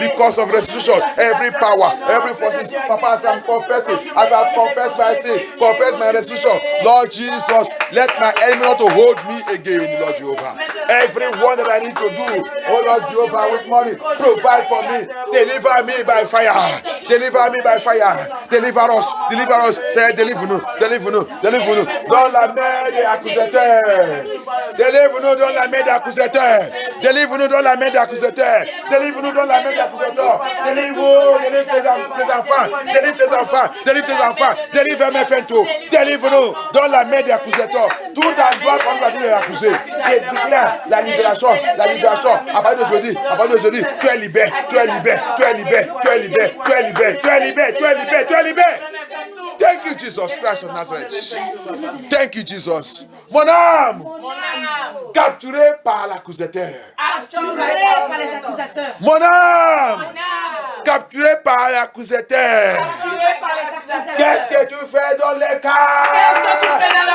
Because of restitution, every power, every force, Papa, as I'm confessing, as I confess my sin, confess my restitution. Lord Jesus, let my enemy not to hold me again, Lord Jehovah. Everyone that I need to do, oh Lord Jehovah, with money, provide for me, deliver me by fire. Deliver us. Say, deliver-nous. Dans la main des accusateurs. Deliver-nous dans la main des accusateurs. Deliver tes enfants. Deliver mes fantômes. Deliver-nous dans la main des accusateurs. Tout à droit contre la vie des accusés. Et déclare la libération. À partir d'aujourd'hui, tu es libéré. Thank you, Jesus Christ of Nazareth. Thank you, Jesus. Mon âme, capturée par l'accusateur. Mon âme, capturée par l'accusateur. Qu'est-ce que tu fais dans les cas?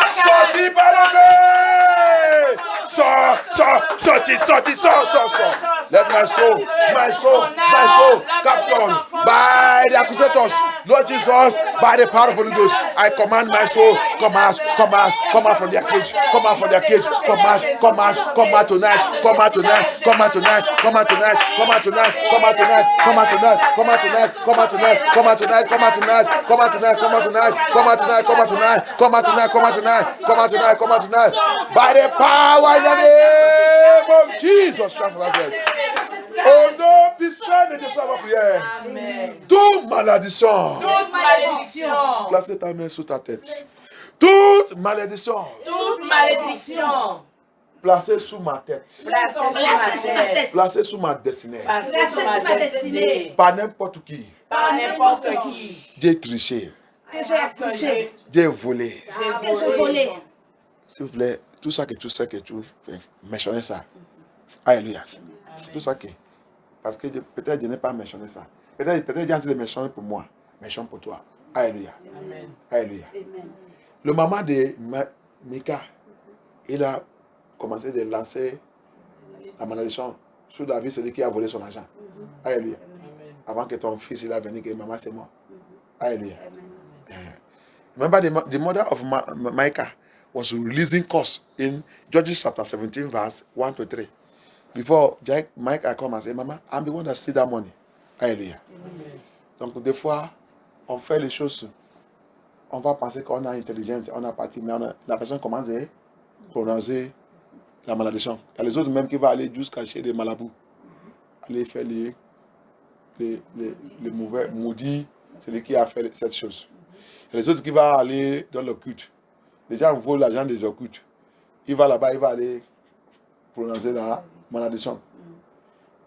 Sorti par le feu. Sorti. Let my soul captured by the accusators. Lord Jesus, by the power of the Holy Ghost, I command my soul, come out from their cage, come out tonight, by the power in the name of Jesus. Oh non, puissant de Dieu soit ma prière. Toute malédiction. Placez ta main sous ta tête. Toute malédiction. Placez sous ma tête. Placez sous ma destinée. Par n'importe qui. J'ai triché. J'ai volé. S'il vous plaît, tout ça que tu fais, mentionner ça. Alléluia. Tout ça que. Parce que peut-être je n'ai pas mentionné ça. Peut-être j'ai en train de mentionner pour moi. Mentionne pour toi. Alléluia. Alléluia. Le maman de Mika, il a commencé de lancer la malédiction sur David, celui qui a volé son argent. Alléluia. Avant que ton fils il a venu, que maman c'est mort. Alléluia. Remember the mother of Micah was releasing curse in Judges chapter 17 verse 1 to 3. Before Micah come and say, Maman, I'm the one that steal that money. Alléluia. Donc des fois, on fait les choses, on va penser qu'on est intelligent, on a parti, mais la personne commence à prononcer la malédiction. Il y a les autres même qui vont aller jusqu'à chez des malabous, aller faire les mauvais maudits, c'est lui qui a fait cette chose. Il y a les autres qui vont aller dans le culte. Les gens volent l'argent des occultes. Il va là-bas, il va aller prononcer la malédiction.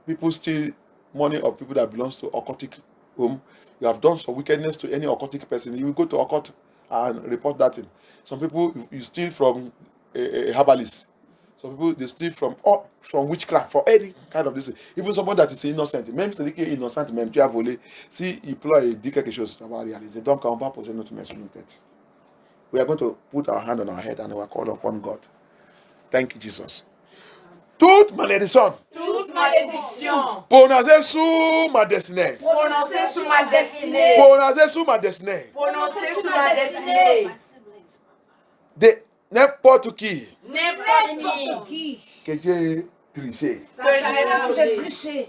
People steal money of people that belongs to occultic home. You have done some wickedness to any occultic person. You will go to occult and report that thing. Some people you steal from a herbalist. Some people they steal from witchcraft, for any kind of this. Even someone that is innocent, même celui qui est innocent, même tu as volé, si il pleure et dit quelque chose, ça va réaliser. Donc on va poser notre main sur notre tête. We are going to put our hand on our head and we are called upon God. Thank you, Jesus. Toute malédiction. Prononcée sous ma destinée. De n'importe qui. Que j'ai triché.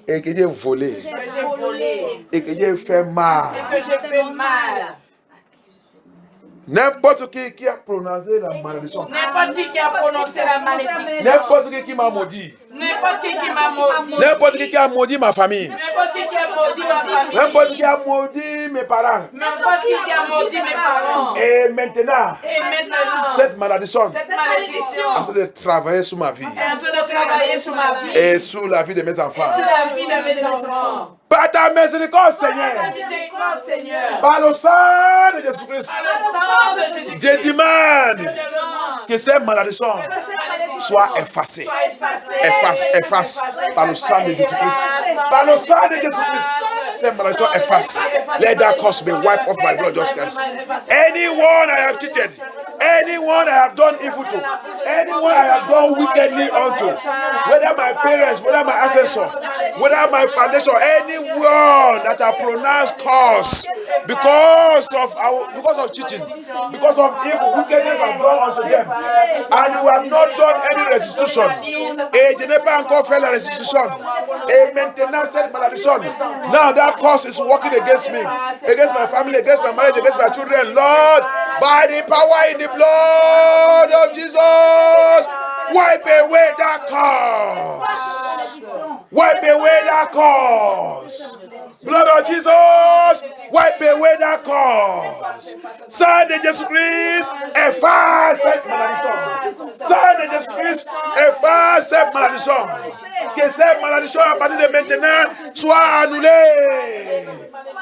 Et que j'ai volé. Et que j'ai fait mal. N'importe qui a prononcé la malédiction. N'importe qui m'a maudit. N'importe qui a maudit ma famille. N'importe qui a maudit mes parents. Et maintenant, cette malédiction a de travailler sur ma vie. Et sur la vie de mes enfants. Par ta miséricorde, Seigneur. Par le sang de Jésus-Christ. Je demande que cette malédiction soit effacée. Efface par le sang de Jésus-Christ. Par le sang de Jésus-Christ. Cette malédiction efface. Let that curse be wiped off by blood just Christ. Anyone I have cheated, anyone I have done evil to, anyone I have done wickedly unto, whether my parents, whether my ancestors, whether my foundation, anyone that have pronounced curse because of cheating, because of evil wickedness I've done unto them, and you have not done any restitution, et je n'ai pas encore fait la restitution, et maintenant cette malédiction, now that curse is working against me, against my family, against my marriage, against my children. Lord, by the power in the blood of Jesus, wipe away that curse. Wipe away that curse. Blood of Jesus, wipe away that curse. Sang de Jésus-Christ, efface cette malédiction. Sang de Jésus-Christ, efface cette malédiction. Que cette malédiction à partir de maintenant soit annulée.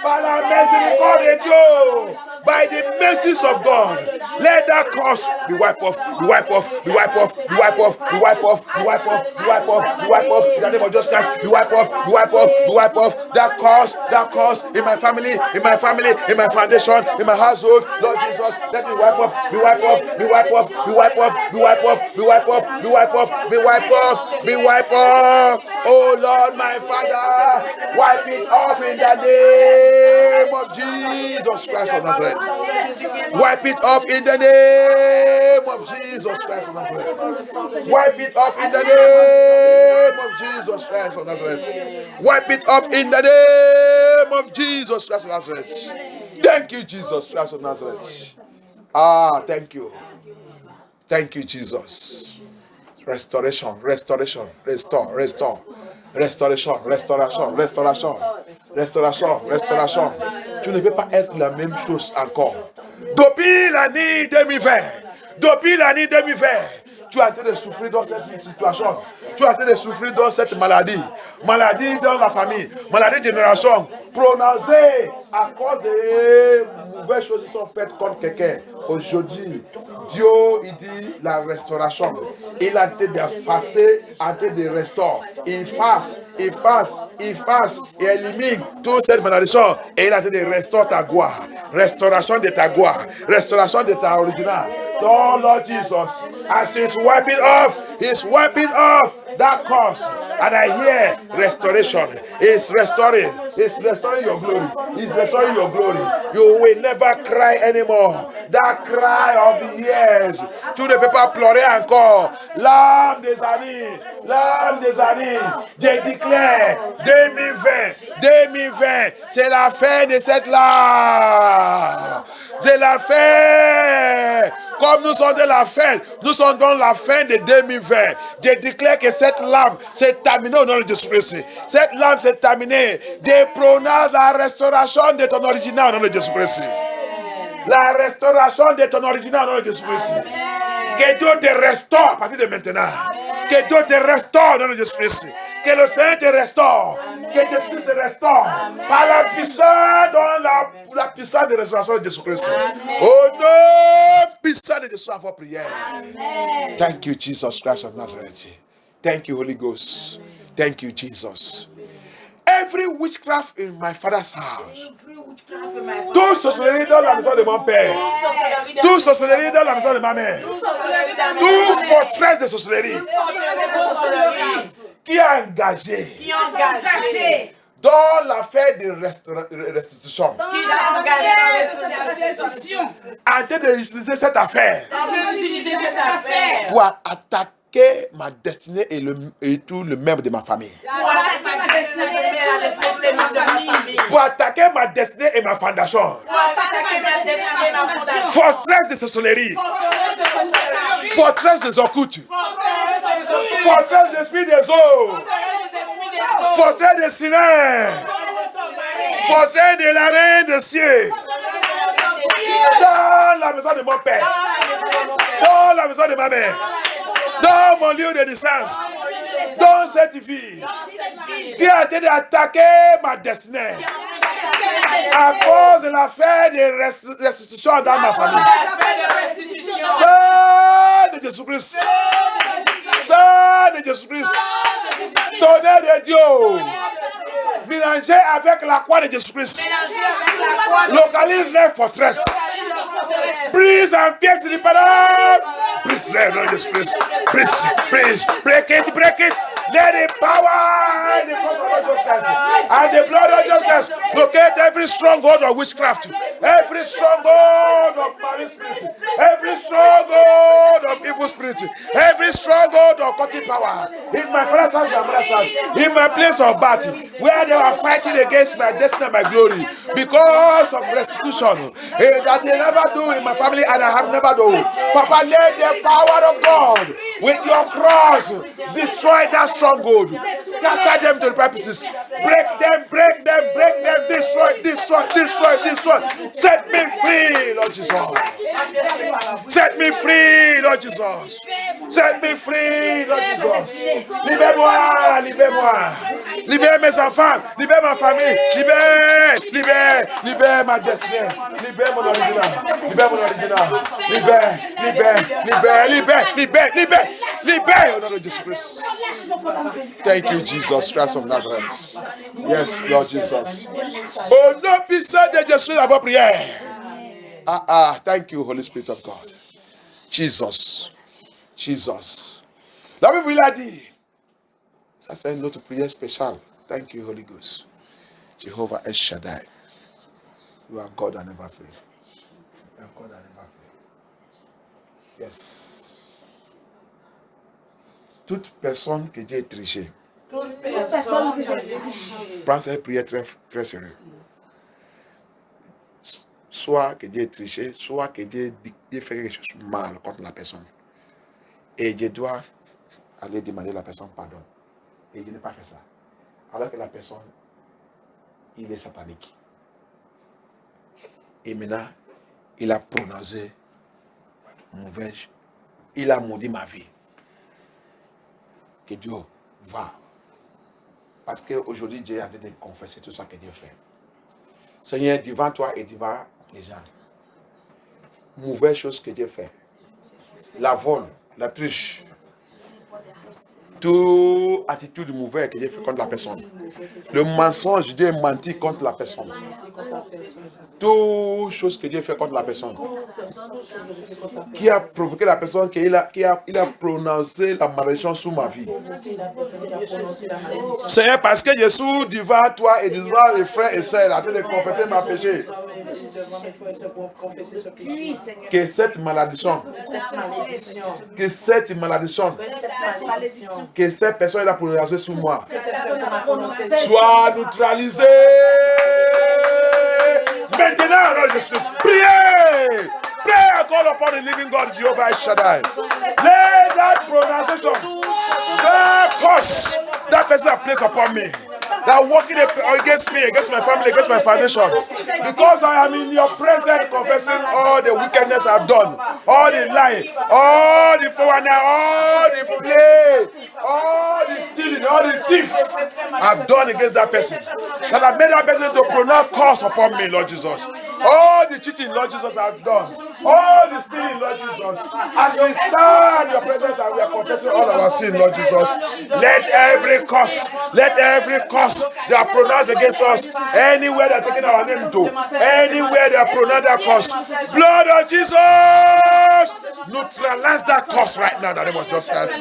Par la miséricorde de Dieu. By the mercies of God. Let that curse be wiped off. Be wiped off. Be wiped off. Be wiped off. Be wiped off. Be wiped off. Be wiped off. Be wiped off. In the name of Jesus Christ. Be wiped off. Be wiped off. Be wiped off. That curse in my family, in my foundation, in my household. Lord Jesus, let me wipe off. Be wiped off. Be wiped off. Be wiped off. Be wiped off. Be wiped off. Be wiped off. Be wiped off. Be wiped off. Oh Lord, my Father, wipe it off in the name of Jesus Christ of Nazareth. Wipe it off in the name of Jesus Christ of Nazareth. Wipe it off in the name of Jesus Christ of Nazareth. Wipe it off in the name of Jesus Christ of Nazareth. Thank you, Jesus Christ of Nazareth. Thank you. Thank you, Jesus. Restoration, restore. Restauration. Tu ne peux pas être la même chose encore. Depuis l'année 2020, tu as été de souffrir dans cette situation. Tu as été de souffrir dans cette maladie. Maladie dans la famille. Maladie de génération. Prononcée à cause des mauvaises choses qui sont faites contre quelqu'un. Aujourd'hui, Dieu, il dit la restauration. Il a été d'effacer, a été de restaurer. Il fasse, et élimine toute cette malédiction. Et il a été de restaurer ta gloire. Restauration de ta gloire. Restauration de ta originale. Oh Lord Jesus, as he's wiping off that curse. And I hear restoration. It's restoring your glory. It's restoring your glory. You will never cry anymore. That cry of the years. Tu ne peux pas pleurer encore. L'âme des années. Je déclare 2020. C'est la fin de cette larme. C'est la fin. Comme nous sommes dans la fin, nous sommes dans la fin de 2020. Je déclare que cette lame s'est terminée au nom de Jésus-Christ. Cette lame s'est terminée. Je prononce la restauration de ton original au nom de Jésus-Christ. La restauration de ton original au nom de Jésus-Christ. Que Dieu te restaure à partir de maintenant. Que Dieu te restaure au nom de Jésus-Christ. Que le Seigneur te restaure. Que Jésus te restaure. Par la puissance, dans la puissance de restauration de Jésus-Christ. Au nom puissant de Jésus, avant prière. Thank you, Jesus Christ of Nazareth. Thank you, Holy Ghost. Thank you, Jesus. Every witchcraft in my father's house. Tout sorcellerie dans la maison de mon père. Tout sorcellerie dans la maison de ma mère. Tout forteresse de sorcellerie. Qui a engagé dans l'affaire de restitution. En train d'utiliser cette affaire pour attaquer ma destinée et tout le membre de ma famille. Pour attaquer ma destinée et ma fondation. Forteresse de sorcellerie. Forteresse des occultes. Forteresse des esprits des eaux. Forteresse des sirènes. Forteresse de la reine des cieux. Dans la maison de mon père. Dans la maison de ma mère. Dans mon lieu de naissance. Dans cette vie. Qui a été d'attaquer ma destinée. À cause de l'affaire de restitution dans ma famille. Sœur de Jésus-Christ. Sœur de Jésus-Christ. Tonnerre de Dieu. Mélangé avec la croix de Jésus-Christ. Localise les forteresses. Brise en pièces irréparables. Brise les noms de Jésus-Christ. Brise. Break it. Let the power and the cross of justice and the blood of justice locate every stronghold of witchcraft, every stronghold of marine spirit, every stronghold of evil spirit, every stronghold of cutting power in my father's house and my mother's house, in my place of battle, where they are fighting against my destiny and my glory because of restitution that they never do in my family and I have never done. Papa, let the power of God with your cross destroy that stronghold. Scatter them to the purposes. Break them. Destroy. Set me free, Lord Jesus. Set me free, Lord Jesus. Set me free, Lord Jesus. Libère-moi, libère-moi. Libère mes enfants, libère ma famille, libère ma destinée, libère mon original, libère au nom de Jésus-Christ. Thank you, Jesus Christ of Nazareth. Yes, Lord Jesus. Au nom puissant de Jésus, la voix prière. Thank you, Holy Spirit of God. Jesus. La Bible l'a dit. Ça, c'est une autre prière spéciale. Thank you, Holy Ghost. Jehovah El Shaddai. You are God and never fail. You are God and never fail. Yes. Toute personne que Dieu ait triché. Toute personne que j'ai triché. Prends cette prière très, très sérieux. Soit que Dieu ait triché, soit que Dieu ait fait quelque chose de mal contre la personne. Et Dieu doit aller demander à la personne pardon. Et Dieu n'a pas fait ça. Alors que la personne, il est satanique. Et maintenant, il a prononcé mauvais. Il a maudit ma vie. Que Dieu va. Parce qu'aujourd'hui, Dieu a de confesser tout ça que Dieu fait. Seigneur, devant toi et devant les gens, mauvaise chose que Dieu fait. La vol, la triche, toute attitude mauvaise que Dieu fait contre la personne. Le mensonge, Dieu menti contre la personne. Toute chose que Dieu fait contre la personne. Qui a provoqué la personne, il a prononcé la malédiction sur ma vie. Seigneur, parce que Jésus, devant toi et devant les frères et sœurs, a de confesser ma péché. Que cette malédiction, que cette personne a prononcé sur moi, soit neutralisée. Maintenant, Lord Jesus, priez. Pray and call upon the living God, Jehovah Shaddai. Let that pronunciation, that curse, that person has placed upon me, that working against me, against my family, against my foundation, because I am in your presence confessing all the wickedness I've done, all the lying, all the forwardness, all the play, all the stealing, all the thief I've done against that person, that I made that person to pronounce curse upon me, Lord Jesus. All the cheating, Lord Jesus, I've done. All the stealing, Lord Jesus. As we stand in your presence and we are confessing all our sin, Lord Jesus. Let every curse they are pronounced against us, anywhere they are taking our name to, anywhere they are pronounced that curse, blood of Jesus, neutralize that curse right now in the name of Jesus.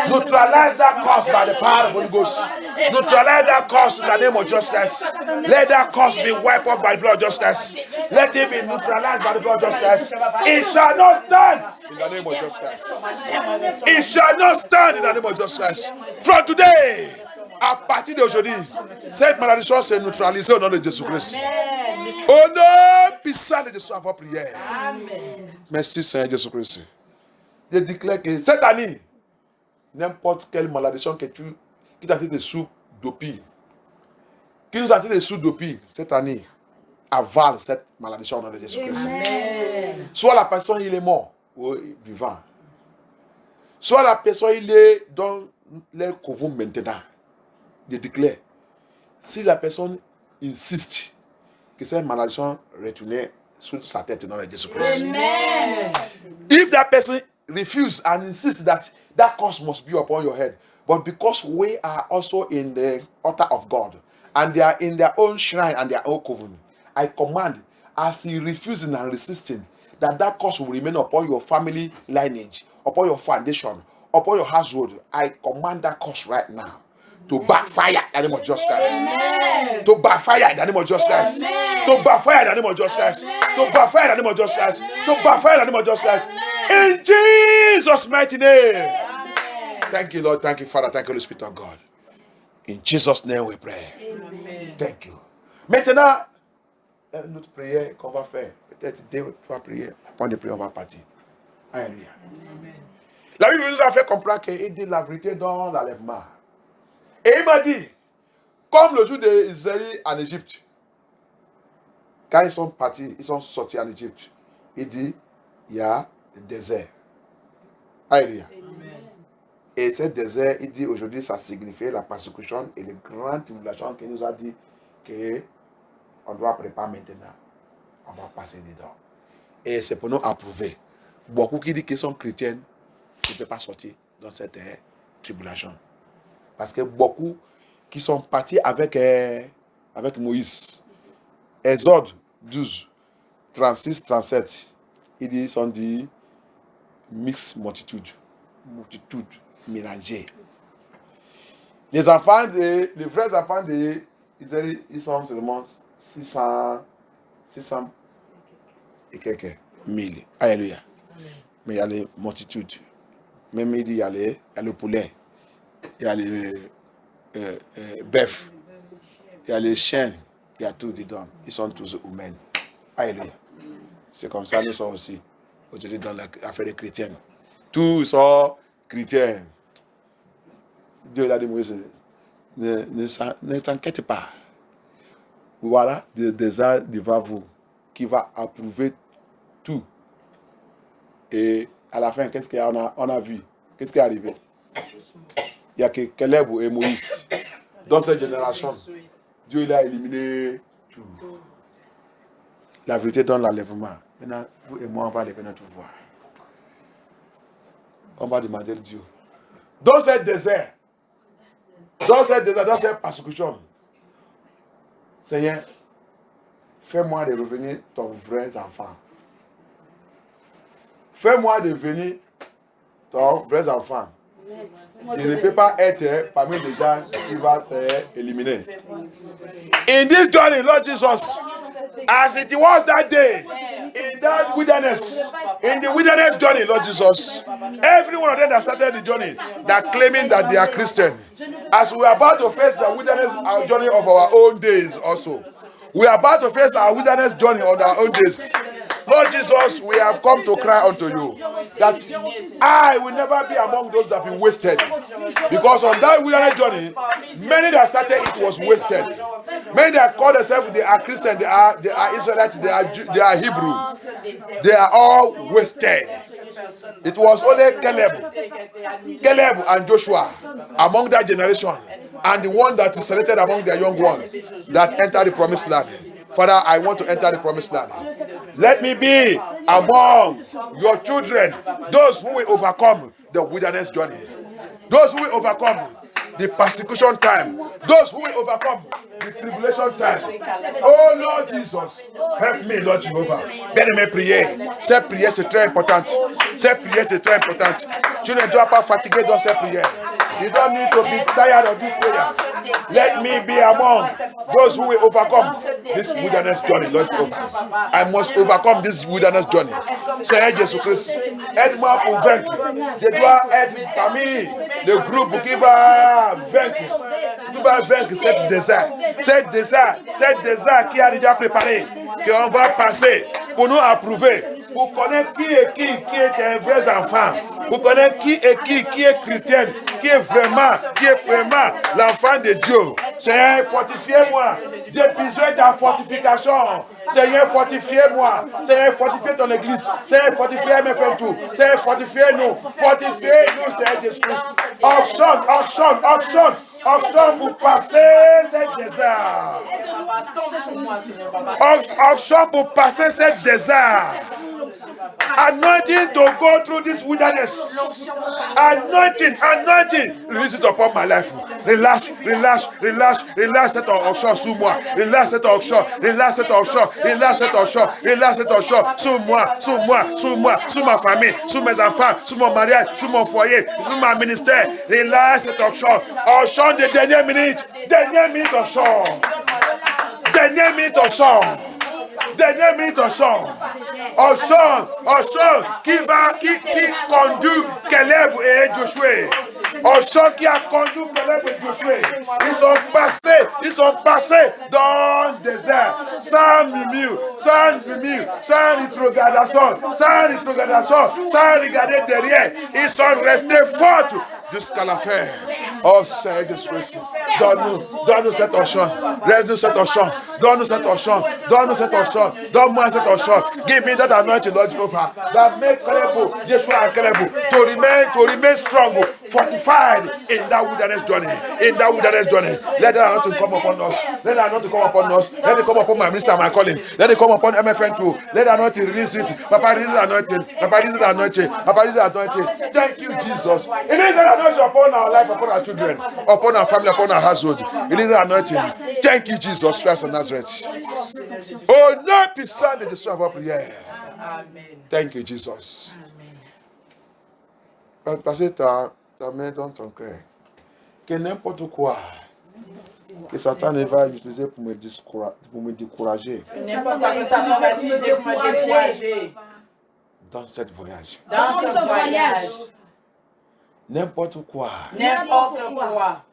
Neutralize that curse by the power of the Holy Ghost. Neutralize that curse in the name of Jesus. Let that curse be wiped off by the blood of justice. Let it be neutralized by the blood of justice. It shall not stand in the name of justice. It shall not stand in the name of justice. From today, à partir d'aujourd'hui, cette malédiction s'est neutralisée au nom de Jésus-Christ. Au nom puissant de Jésus, avant prière. Merci Seigneur Jésus-Christ. Je déclare que cette année, n'importe quelle malédiction qui t'a été sous doping, qui nous a été sous doping cette année, avale cette malédiction au nom de Jésus-Christ. Soit la personne il est mort ou vivant, soit la personne il est dans l'air que vous maintenant. Je déclare, si la personne insiste que cette malédiction retourne sur sa tête dans le Jésus-Christ. If that person refuses and insists that curse must be upon your head, but because we are also in the altar of God and they are in their own shrine and their own coven, I command, as he refusing and resisting, that curse will remain upon your family lineage, upon your foundation, upon your household. I command that curse right now to backfire in the name of Jesus Christ. To backfire in the name of Jesus Christ. To backfire in the name of Jesus Christ. To backfire in the name of Jesus Christ. To backfire in the name of Jesus Christ. In Jesus' mighty name. Thank you, Lord. Thank you, Father. Thank you, Holy Spirit of God. In Jesus' name we pray. Thank you. Maintenant, une autre prière qu'on va faire. Peut-être 2 ou 3 prières. Pendant les prières, on va partir. Alléluia. La Bible nous a fait comprendre qu'il dit la vérité dans l'enlèvement. Et il m'a dit, comme le jour d'Israël en Égypte, Quand ils sont partis, ils sont sortis en Égypte. Il dit, il y a le désert. Alléluia. Et ce désert, il dit aujourd'hui, ça signifie la persécution et les grandes tribulations qu'il nous a dit qu'on doit préparer maintenant. On va passer dedans. Et c'est pour nous approuver. Beaucoup qui disent qu'ils sont chrétiens ne peuvent pas sortir dans cette tribulation. Parce que beaucoup qui sont partis avec Moïse, Exode 12, 36, 37, ils sont dit mix multitude mélangée. Les vrais enfants d'Israël, ils sont seulement 600 et quelques mille. Alléluia. Mais il y a les multitudes. Même il dit il y a le poulet, il y a les bœufs, il y a les chiens, il y a tout dedans. Ils sont tous humains. Alléluia. C'est comme ça nous sommes aussi aujourd'hui dans l'affaire des chrétiens. Tous sont chrétiens. Dieu l'a dit Moïse, ne t'inquiète pas. Voilà des âges devant vous qui va approuver tout. Et à la fin, qu'est-ce qu'on a vu? Qu'est-ce qui est arrivé? Il n'y a que Caleb et Moïse. Dans cette génération, Dieu il a éliminé tout. La vérité donne l'enlèvement. Maintenant, vous et moi, on va aller venir tout voir. On va demander à Dieu. Dans ce désert, dans cette persécution, Seigneur, fais-moi de revenir ton vrai enfant. Fais-moi devenir ton vrai enfant. Je ne peux pas être parmi les gens qui vont s'éliminer. In this journey, Lord Jesus, as it was that day, in that wilderness, in the wilderness journey, Lord Jesus, every one of them that started the journey, that claiming that they are Christian, as we are about to face the wilderness journey of our own days also, we are about to face our wilderness journey on our own days. Lord Jesus, we have come to cry unto you that I will never be among those that be wasted. Because on that wilderness journey, many that started it was wasted. Many that call themselves they are Christian, they are Israelites, they are Hebrew. They are all wasted. It was only Caleb and Joshua among that generation, and the one that is selected among their young ones that entered the promised land. Father, I want to enter the promised land. Let me be among your children, those who will overcome the wilderness journey, those who will overcome the persecution time, those who will overcome the tribulation time. Oh Lord Jesus, help me, Lord Jehovah. Bien-aimé, prier. Cette prière, c'est très important. Cette prière, c'est très important. Tu ne dois pas fatiguer dans cette prière. You don't need to be tired of this prayer. Let me be among those who will overcome this wilderness journey, Lord Jehovah. I must overcome this wilderness journey. Seigneur Jésus-Christ, aide-moi pour vaincre. Je dois être une famille, le groupe qui va vaincre cette désert. Cette désert qui a déjà préparé, qu'on va passer pour nous approuver, pour connaître qui est un vrai enfant, pour connaître qui est chrétien, qui est vraiment l'enfant de Dieu. Seigneur, fortifiez-moi. J'ai besoin de la fortification. Seigneur, fortifiez-moi. Seigneur, fortifiez ton église. Seigneur, fortifiez MFM2. Seigneur, fortifiez-nous. Fortifiez-nous, Seigneur Jésus-Christ. Auction pour passer cette désert. Auction pour passer cette désert. Anointing to go through this wilderness. Anointing. Release it upon my life. Relâche cette onction sous moi. Relâche cette onction sous ma famille, sous mes enfants, sous mon mariage, sous mon foyer, sous mon ministère. Relâche cette onction. Onction de dernière minute onction. Dernière minute onction. Onction qui conduit Caleb et Josué. Onction qui a conduit Caleb et Josué. Ils sont passés dans le désert sans murmure, sans interrogation, sans regarder derrière. Ils sont restés forts jusqu'à la fin. Oh Seigneur Jésus-Christ, donne-nous cette onction. Laisse-nous cette onction. Donne-nous cette onction. Donne-nous cette onction. Donne-moi cette onction. Give me that anointing, Lord Jehovah, that makes Caleb, Joshua and Caleb to remain strong, fortified in that wilderness journey. In that wilderness journey. Let that anointing come upon us. Let that anointing come upon us. Let it come upon my minister and my calling. Let it come upon MFN too. Let the anointing release it. Papa, release the anointing. Papa, release the anointing. Papa, release the anointing. Thank you, Jesus. Release the anointing upon our life, upon our children, upon our family, upon our household. Release the anointing. Thank you, Jesus Christ of Nazareth. Oh, not beside the destruction of our prayer. Thank you, Jesus. Passez ta main dans ton cœur. Que n'importe quoi que Satan va utiliser pour me décourager. N'importe quoi que Satan va utiliser pour me décourager. Dans cette voyage. Dans ce voyage. N'importe quoi. N'importe quoi.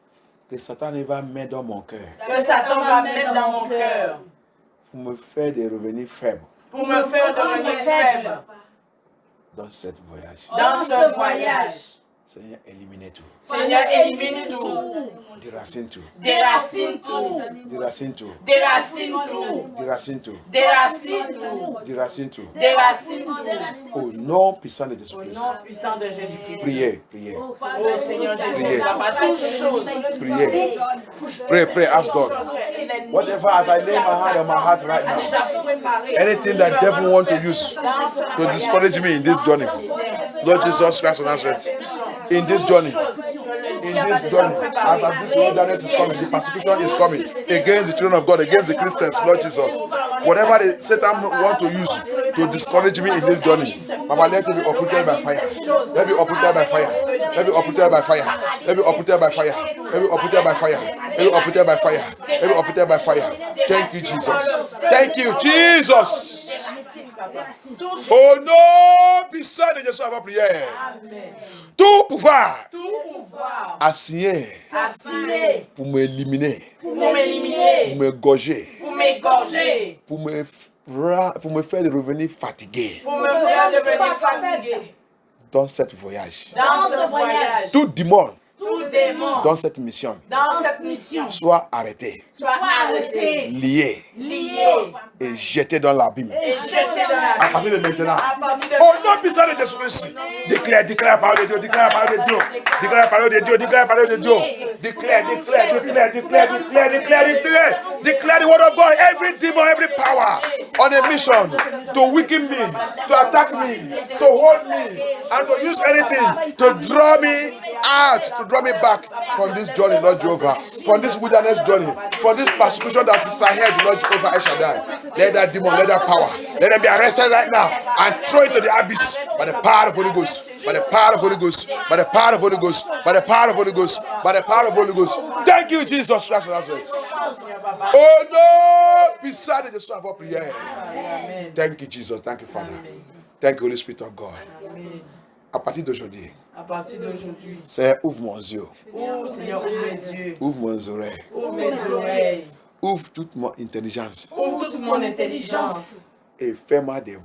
Que Satan va mettre dans mon cœur. Que Satan va mettre dans mon cœur. Pour me faire des revenus faibles. Pour me faire devenir faible. Dans cette voyage. Dans ce voyage. Seigneur, élimine tout. Seigneur, élimine tout. Déracine tout. Déracine tout. Déracine tout. Déracine tout. Déracine tout. Déracine tout. Déracine tout. Déracine tout. Au nom puissant de Au Jésus-Christ. nom puissant de Jésus-Christ. Priez, priez. Oh Seigneur Jésus, Priez. pas toutes choses. Priez. Pray, pray, ask God. Whatever as I lay my hand on my heart right now. Anything that devil want to use to discourage me in this journey. Lord Jesus Christ of Nazareth. In this journey. As this wilderness is coming, the persecution is coming against the children of God, against the Christians, Lord Jesus. Whatever the Satan want to use to discourage me in this journey, Papa, let it be uprooted by fire. Let it be uprooted by fire. Let it be uprooted by fire. Let it be uprooted by fire. Let it be uprooted by fire. Let it be uprooted by fire. Let it be uprooted by fire. Thank you, Jesus. Thank you, Jesus. Oh non, puissant de Jésus à votre prière. Tout pouvoir assigné pour m'éliminer, pour me gorger, pour me faire revenir fatigué dans cette voyage. Tout démon dans cette mission soit arrêté, lié et jeté dans l'abîme. À partir de maintenant, au nom puissant de Jésus-Christ, déclare la parole de Dieu, déclare la parole de Dieu, déclare la parole de Dieu, déclare la parole de Dieu, déclare the word of God. Every demon, every power on a mission to weaken me, to attack me, to hold me, and to use anything to draw me out, to draw me back from this journey, Lord Jehovah, from this wilderness journey, from this persecution that is ahead, Lord Jehovah, I shall die. Let that demon, let that power, let them be arrested right now and thrown into the abyss by the power of Holy Ghost, by the power of Holy Ghost, by the power of Holy Ghost, by the power of Holy Ghost, by the power of Holy Ghost. Thank you, Jesus Christ of Nazareth. Oh no, beside the soul of our prayer. Thank you, Jesus. Thank you, Father. Thank you, Holy Spirit of God. À partir d'aujourd'hui, Seigneur, ouvre mon yeux. Ouvre mes oreilles. Ouvre toute mon intelligence. Et fais-moi des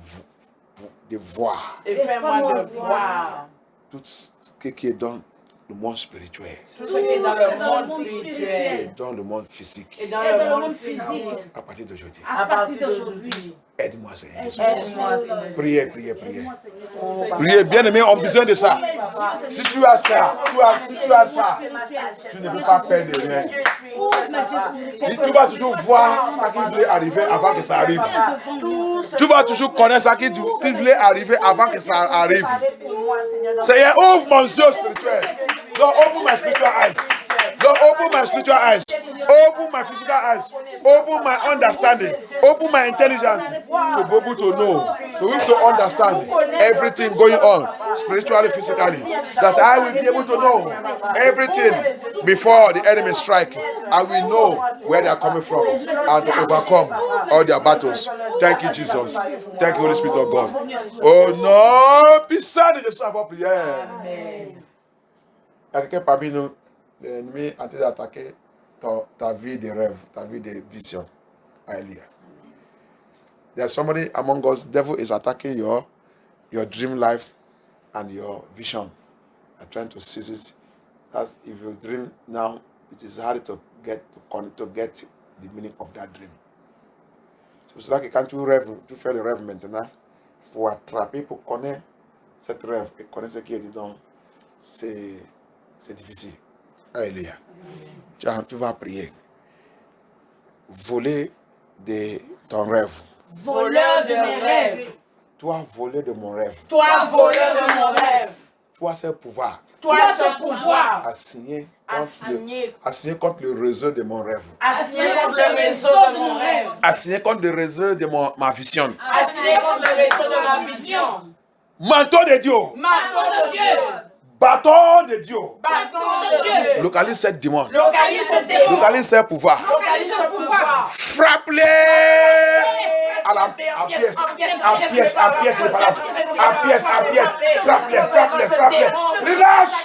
voix. Tout ce qui est dans le monde spirituel. Et dans le monde physique. À partir d'aujourd'hui. Aide-moi, Seigneur. Priez. Priez, bien-aimés, on a besoin de ça. Si tu as ça, tu ne peux pas faire de rien. Tu vas toujours voir ce qui voulait arriver avant que ça arrive. Tu vas toujours connaître ce qui voulait arriver avant que ça arrive. Seigneur, ouvre mon yeux spirituel. Lord, open my spiritual eyes. Lord, open my spiritual eyes. Open my physical eyes. Open my understanding. Open my intelligence to be able to know, to be able to understand everything going on spiritually, physically. That I will be able to know everything before the enemy strike. I will know where they are coming from and to overcome all their battles. Thank you, Jesus. Thank you, Holy Spirit of God. Oh non, puissant de Jésus à votre prière. Il y a quelqu'un parmi nous, l'ennemi a été attaqué ta vie de rêve, ta vie de vision. Hallelujah. There's somebody among us, the devil is attacking your dream life and your vision. They're trying to seize it That's if you dream now, it is hard to get the meaning of that dream. C'est pour cela que quand tu fais le rêve maintenant, pour attraper, pour connaître cette rêve et connaître ce qui est dedans, c'est difficile. Alléluia. Tu vas prier. Voler de ton rêve. Voleur de mes rêves. Toi, voleur de mon rêve. Toi, voleur de mon rêve. Toi, ce pouvoir. Toi, ce pouvoir. Assigné contre le réseau de mon rêve. Assigné contre le réseau de mon rêve. Assigné contre le réseau de ma vision. Assigné contre le réseau de ma vision. Manteau de Dieu. Manteau de Dieu. Bâton de Dieu. Bâton de Dieu. Localise cette démon. Localise ce démon. Localise ce pouvoir. Localise ce pouvoir. Frappe-les à pièce. Frappe-les. Relâche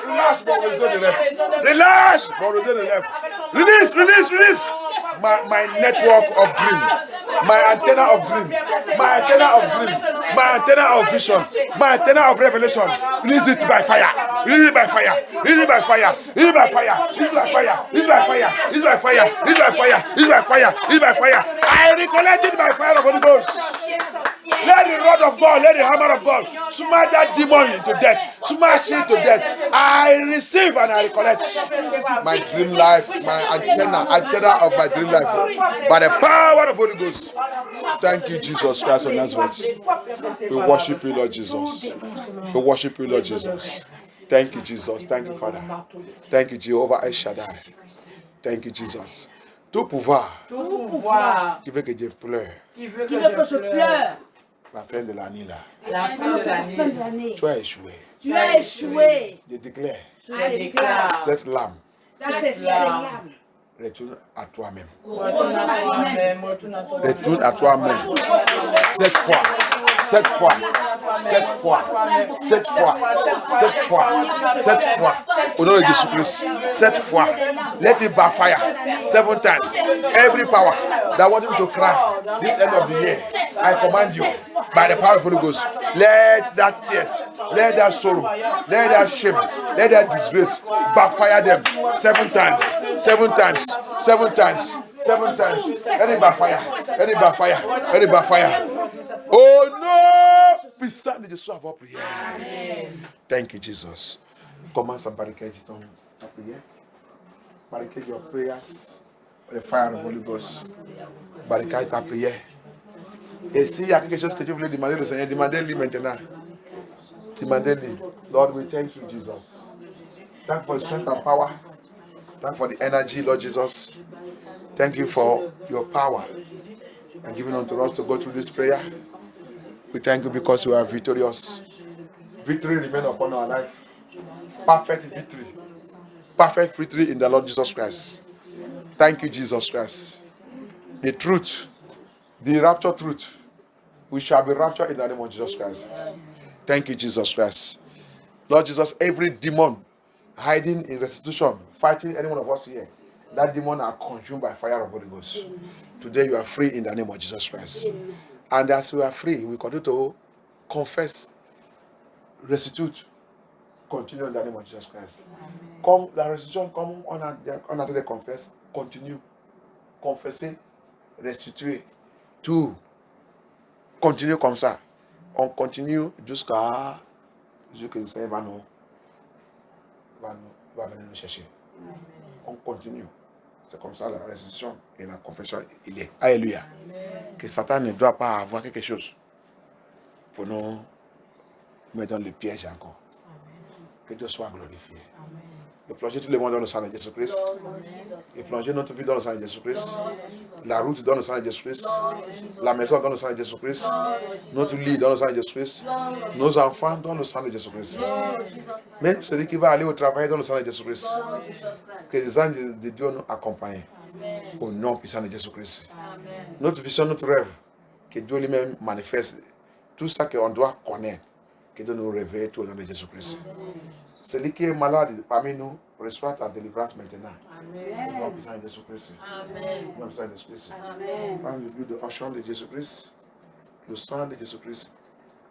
mon réseau de rêve. Relâche mon réseau de rêve. Release. My network of dream. My antenna of dream. My antenna of vision. My antenna of revelation. Release it by fire. Release it by fire. I recollect it by fire of Holy Ghost. Let the rod of God, let the hammer of God smash that demon to death. Smash it to death. I receive and I recollect my dream life, my antenna of my dream life by the power of Holy Ghost. Thank you, Jesus Christ of Nazareth. We worship you, Lord Jesus. We worship you, Lord Jesus. Thank you, Jesus. Thank you, Father. Thank you, Jehovah El Shaddai. Thank you, Jesus. Tout pouvoir qui veut que je pleure. Qui veut que je pleure. La fin de l'année là. La fin de l'année. Tu as échoué. Tu as échoué. Je déclare. Je déclare. Cette lame Cette lame. retourne à toi-même. Retourne à toi-même. Retourne à toi-même. Cette fois. Au nom de Jésus-Christ. Cette fois. Let it backfire 7 times. Every power that wanted me to cry this end of the year, I command you by the power of the Holy Ghost. Let that tears, let that sorrow, let that shame, let that disgrace backfire them 7 times. Let it backfire. Oh no! Puissant de Jésus à vos prières. Thank you, Jesus. Commence à barricade ta prière. Barricade your prayers with the fire of the Holy Ghost. Barricade ta prière. Et s'il y a quelque chose que tu voulais demander au Seigneur, demandez-lui maintenant. Demandez-lui. Lord, we thank you, Jesus. Thank you for the strength and power. Thank you for the energy, Lord Jesus. Thank you for your power and giving unto us to go through this prayer. We thank you because we are victorious. Victory remains upon our life. Perfect victory. Perfect victory in the Lord Jesus Christ. Thank you, Jesus Christ. The truth, the rapture truth, we shall be raptured in the name of Jesus Christ. Thank you, Jesus Christ. Lord Jesus, every demon hiding in restitution, fighting any one of us here, that demon are consumed by fire of Holy Ghost. Today you are free in the name of Jesus Christ. And as we are free, we continue to confess, restitute, continue in the name of Jesus Christ. Comme la restitution, comme on a de confesse, continue, confesser, restituer, tout. Continue comme ça. On continue jusqu'à ce que le Seigneur va venir nous chercher. On continue. C'est comme ça la restitution et la confession, il est. Alléluia. Que Satan ne doit pas avoir quelque chose pour nous mettre dans le piège encore. Que Dieu soit glorifié. Et plonger tout le monde dans le sang de Jésus-Christ. Et plonger notre vie dans le sang de Jésus-Christ. La route dans le sang de Jésus-Christ. La maison dans le sang de Jésus-Christ. Notre lit dans le sang de Jésus-Christ. Nos enfants dans le sang de Jésus-Christ. Même celui qui va aller au travail dans le sang de Jésus-Christ. Que les anges de Dieu nous accompagnent. Au nom puissant de Jésus-Christ. Notre vision, notre rêve. Que Dieu lui-même manifeste. Tout ça qu'on doit connaître. Que Dieu nous réveille tout au nom de Jésus-Christ. Celui qui est malade parmi nous, reçoit ta délivrance maintenant. Au nom puissant de Jésus-Christ. Au nom puissant de Jésus-Christ. Par le but de Auchan de Jésus-Christ, le sang de Jésus-Christ.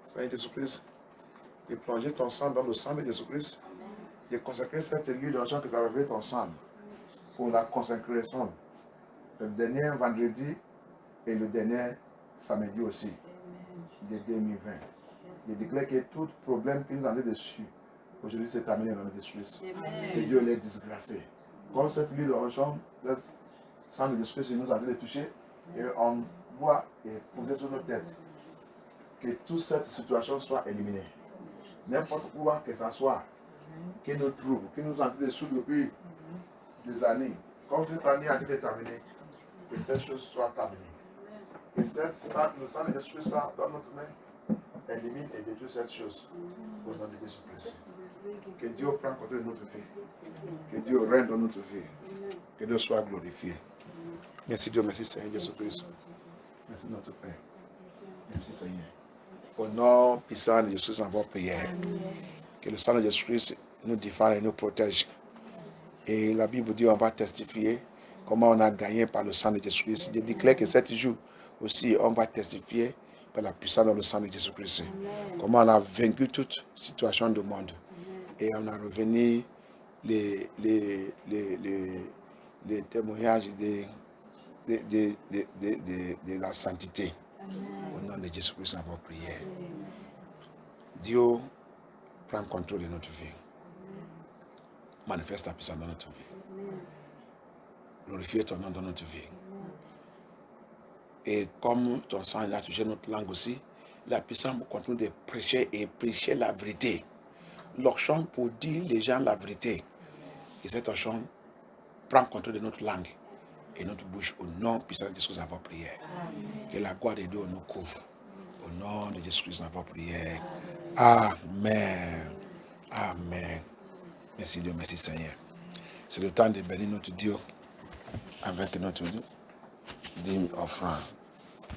Seigneur Jésus-Christ, et plonger ton sang dans le sang de Jésus-Christ. de consacrer cette huile d'onction que ça va révéler ton sang pour la consécration le dernier vendredi et le dernier samedi aussi de 2020. Je déclare que tout problème qui nous en est dessus, aujourd'hui c'est terminé dans le Jésus-Christ. Que Dieu les disgracé. Comme cette huile d'onction, le sang de Jésus-Christ nous en train de toucher et on voit et poser sur nos têtes. Que toute cette situation soit éliminée. N'importe quoi que ça soit, qui nous trouve, qui nous en train de souffrir depuis des années, comme cette année a été terminée, que cette chose soit terminée. Que le sang de Jésus-Christ dans notre main élimine et détruit cette chose au nom de Jésus-Christ. Que Dieu prenne compte de notre vie. Que Dieu règne dans notre vie. Que Dieu soit glorifié. Merci Dieu, merci Seigneur Jésus-Christ. Merci notre Père. Merci Seigneur. Au nom puissant de Jésus, en votre prière. Que le sang de Jésus-Christ nous défende et nous protège. Et la Bible dit on va testifier comment on a gagné par le sang de Jésus-Christ. Je déclare que cet jour aussi, on va testifier par la puissance dans le sang de Jésus-Christ. Comment on a vaincu toute situation du monde. Et on a revenu les témoignages de la sainteté. Au nom de Jésus-Christ, en votre prière. Dieu prend contrôle de notre vie. Manifeste ta puissance dans notre vie. Glorifie ton nom dans notre vie. Et comme ton sang a touché notre langue aussi, la puissance continue de prêcher et prêcher la vérité. L'onction pour dire les gens la vérité. Que cette onction prend contrôle de notre langue et notre bouche au nom puissant de Jésus dans votre prière. Que la gloire de Dieu nous couvre. Au nom de Jésus dans votre prière. Amen. Amen. Merci Dieu, merci Seigneur. C'est le temps de bénir notre Dieu avec notre dîme offrande.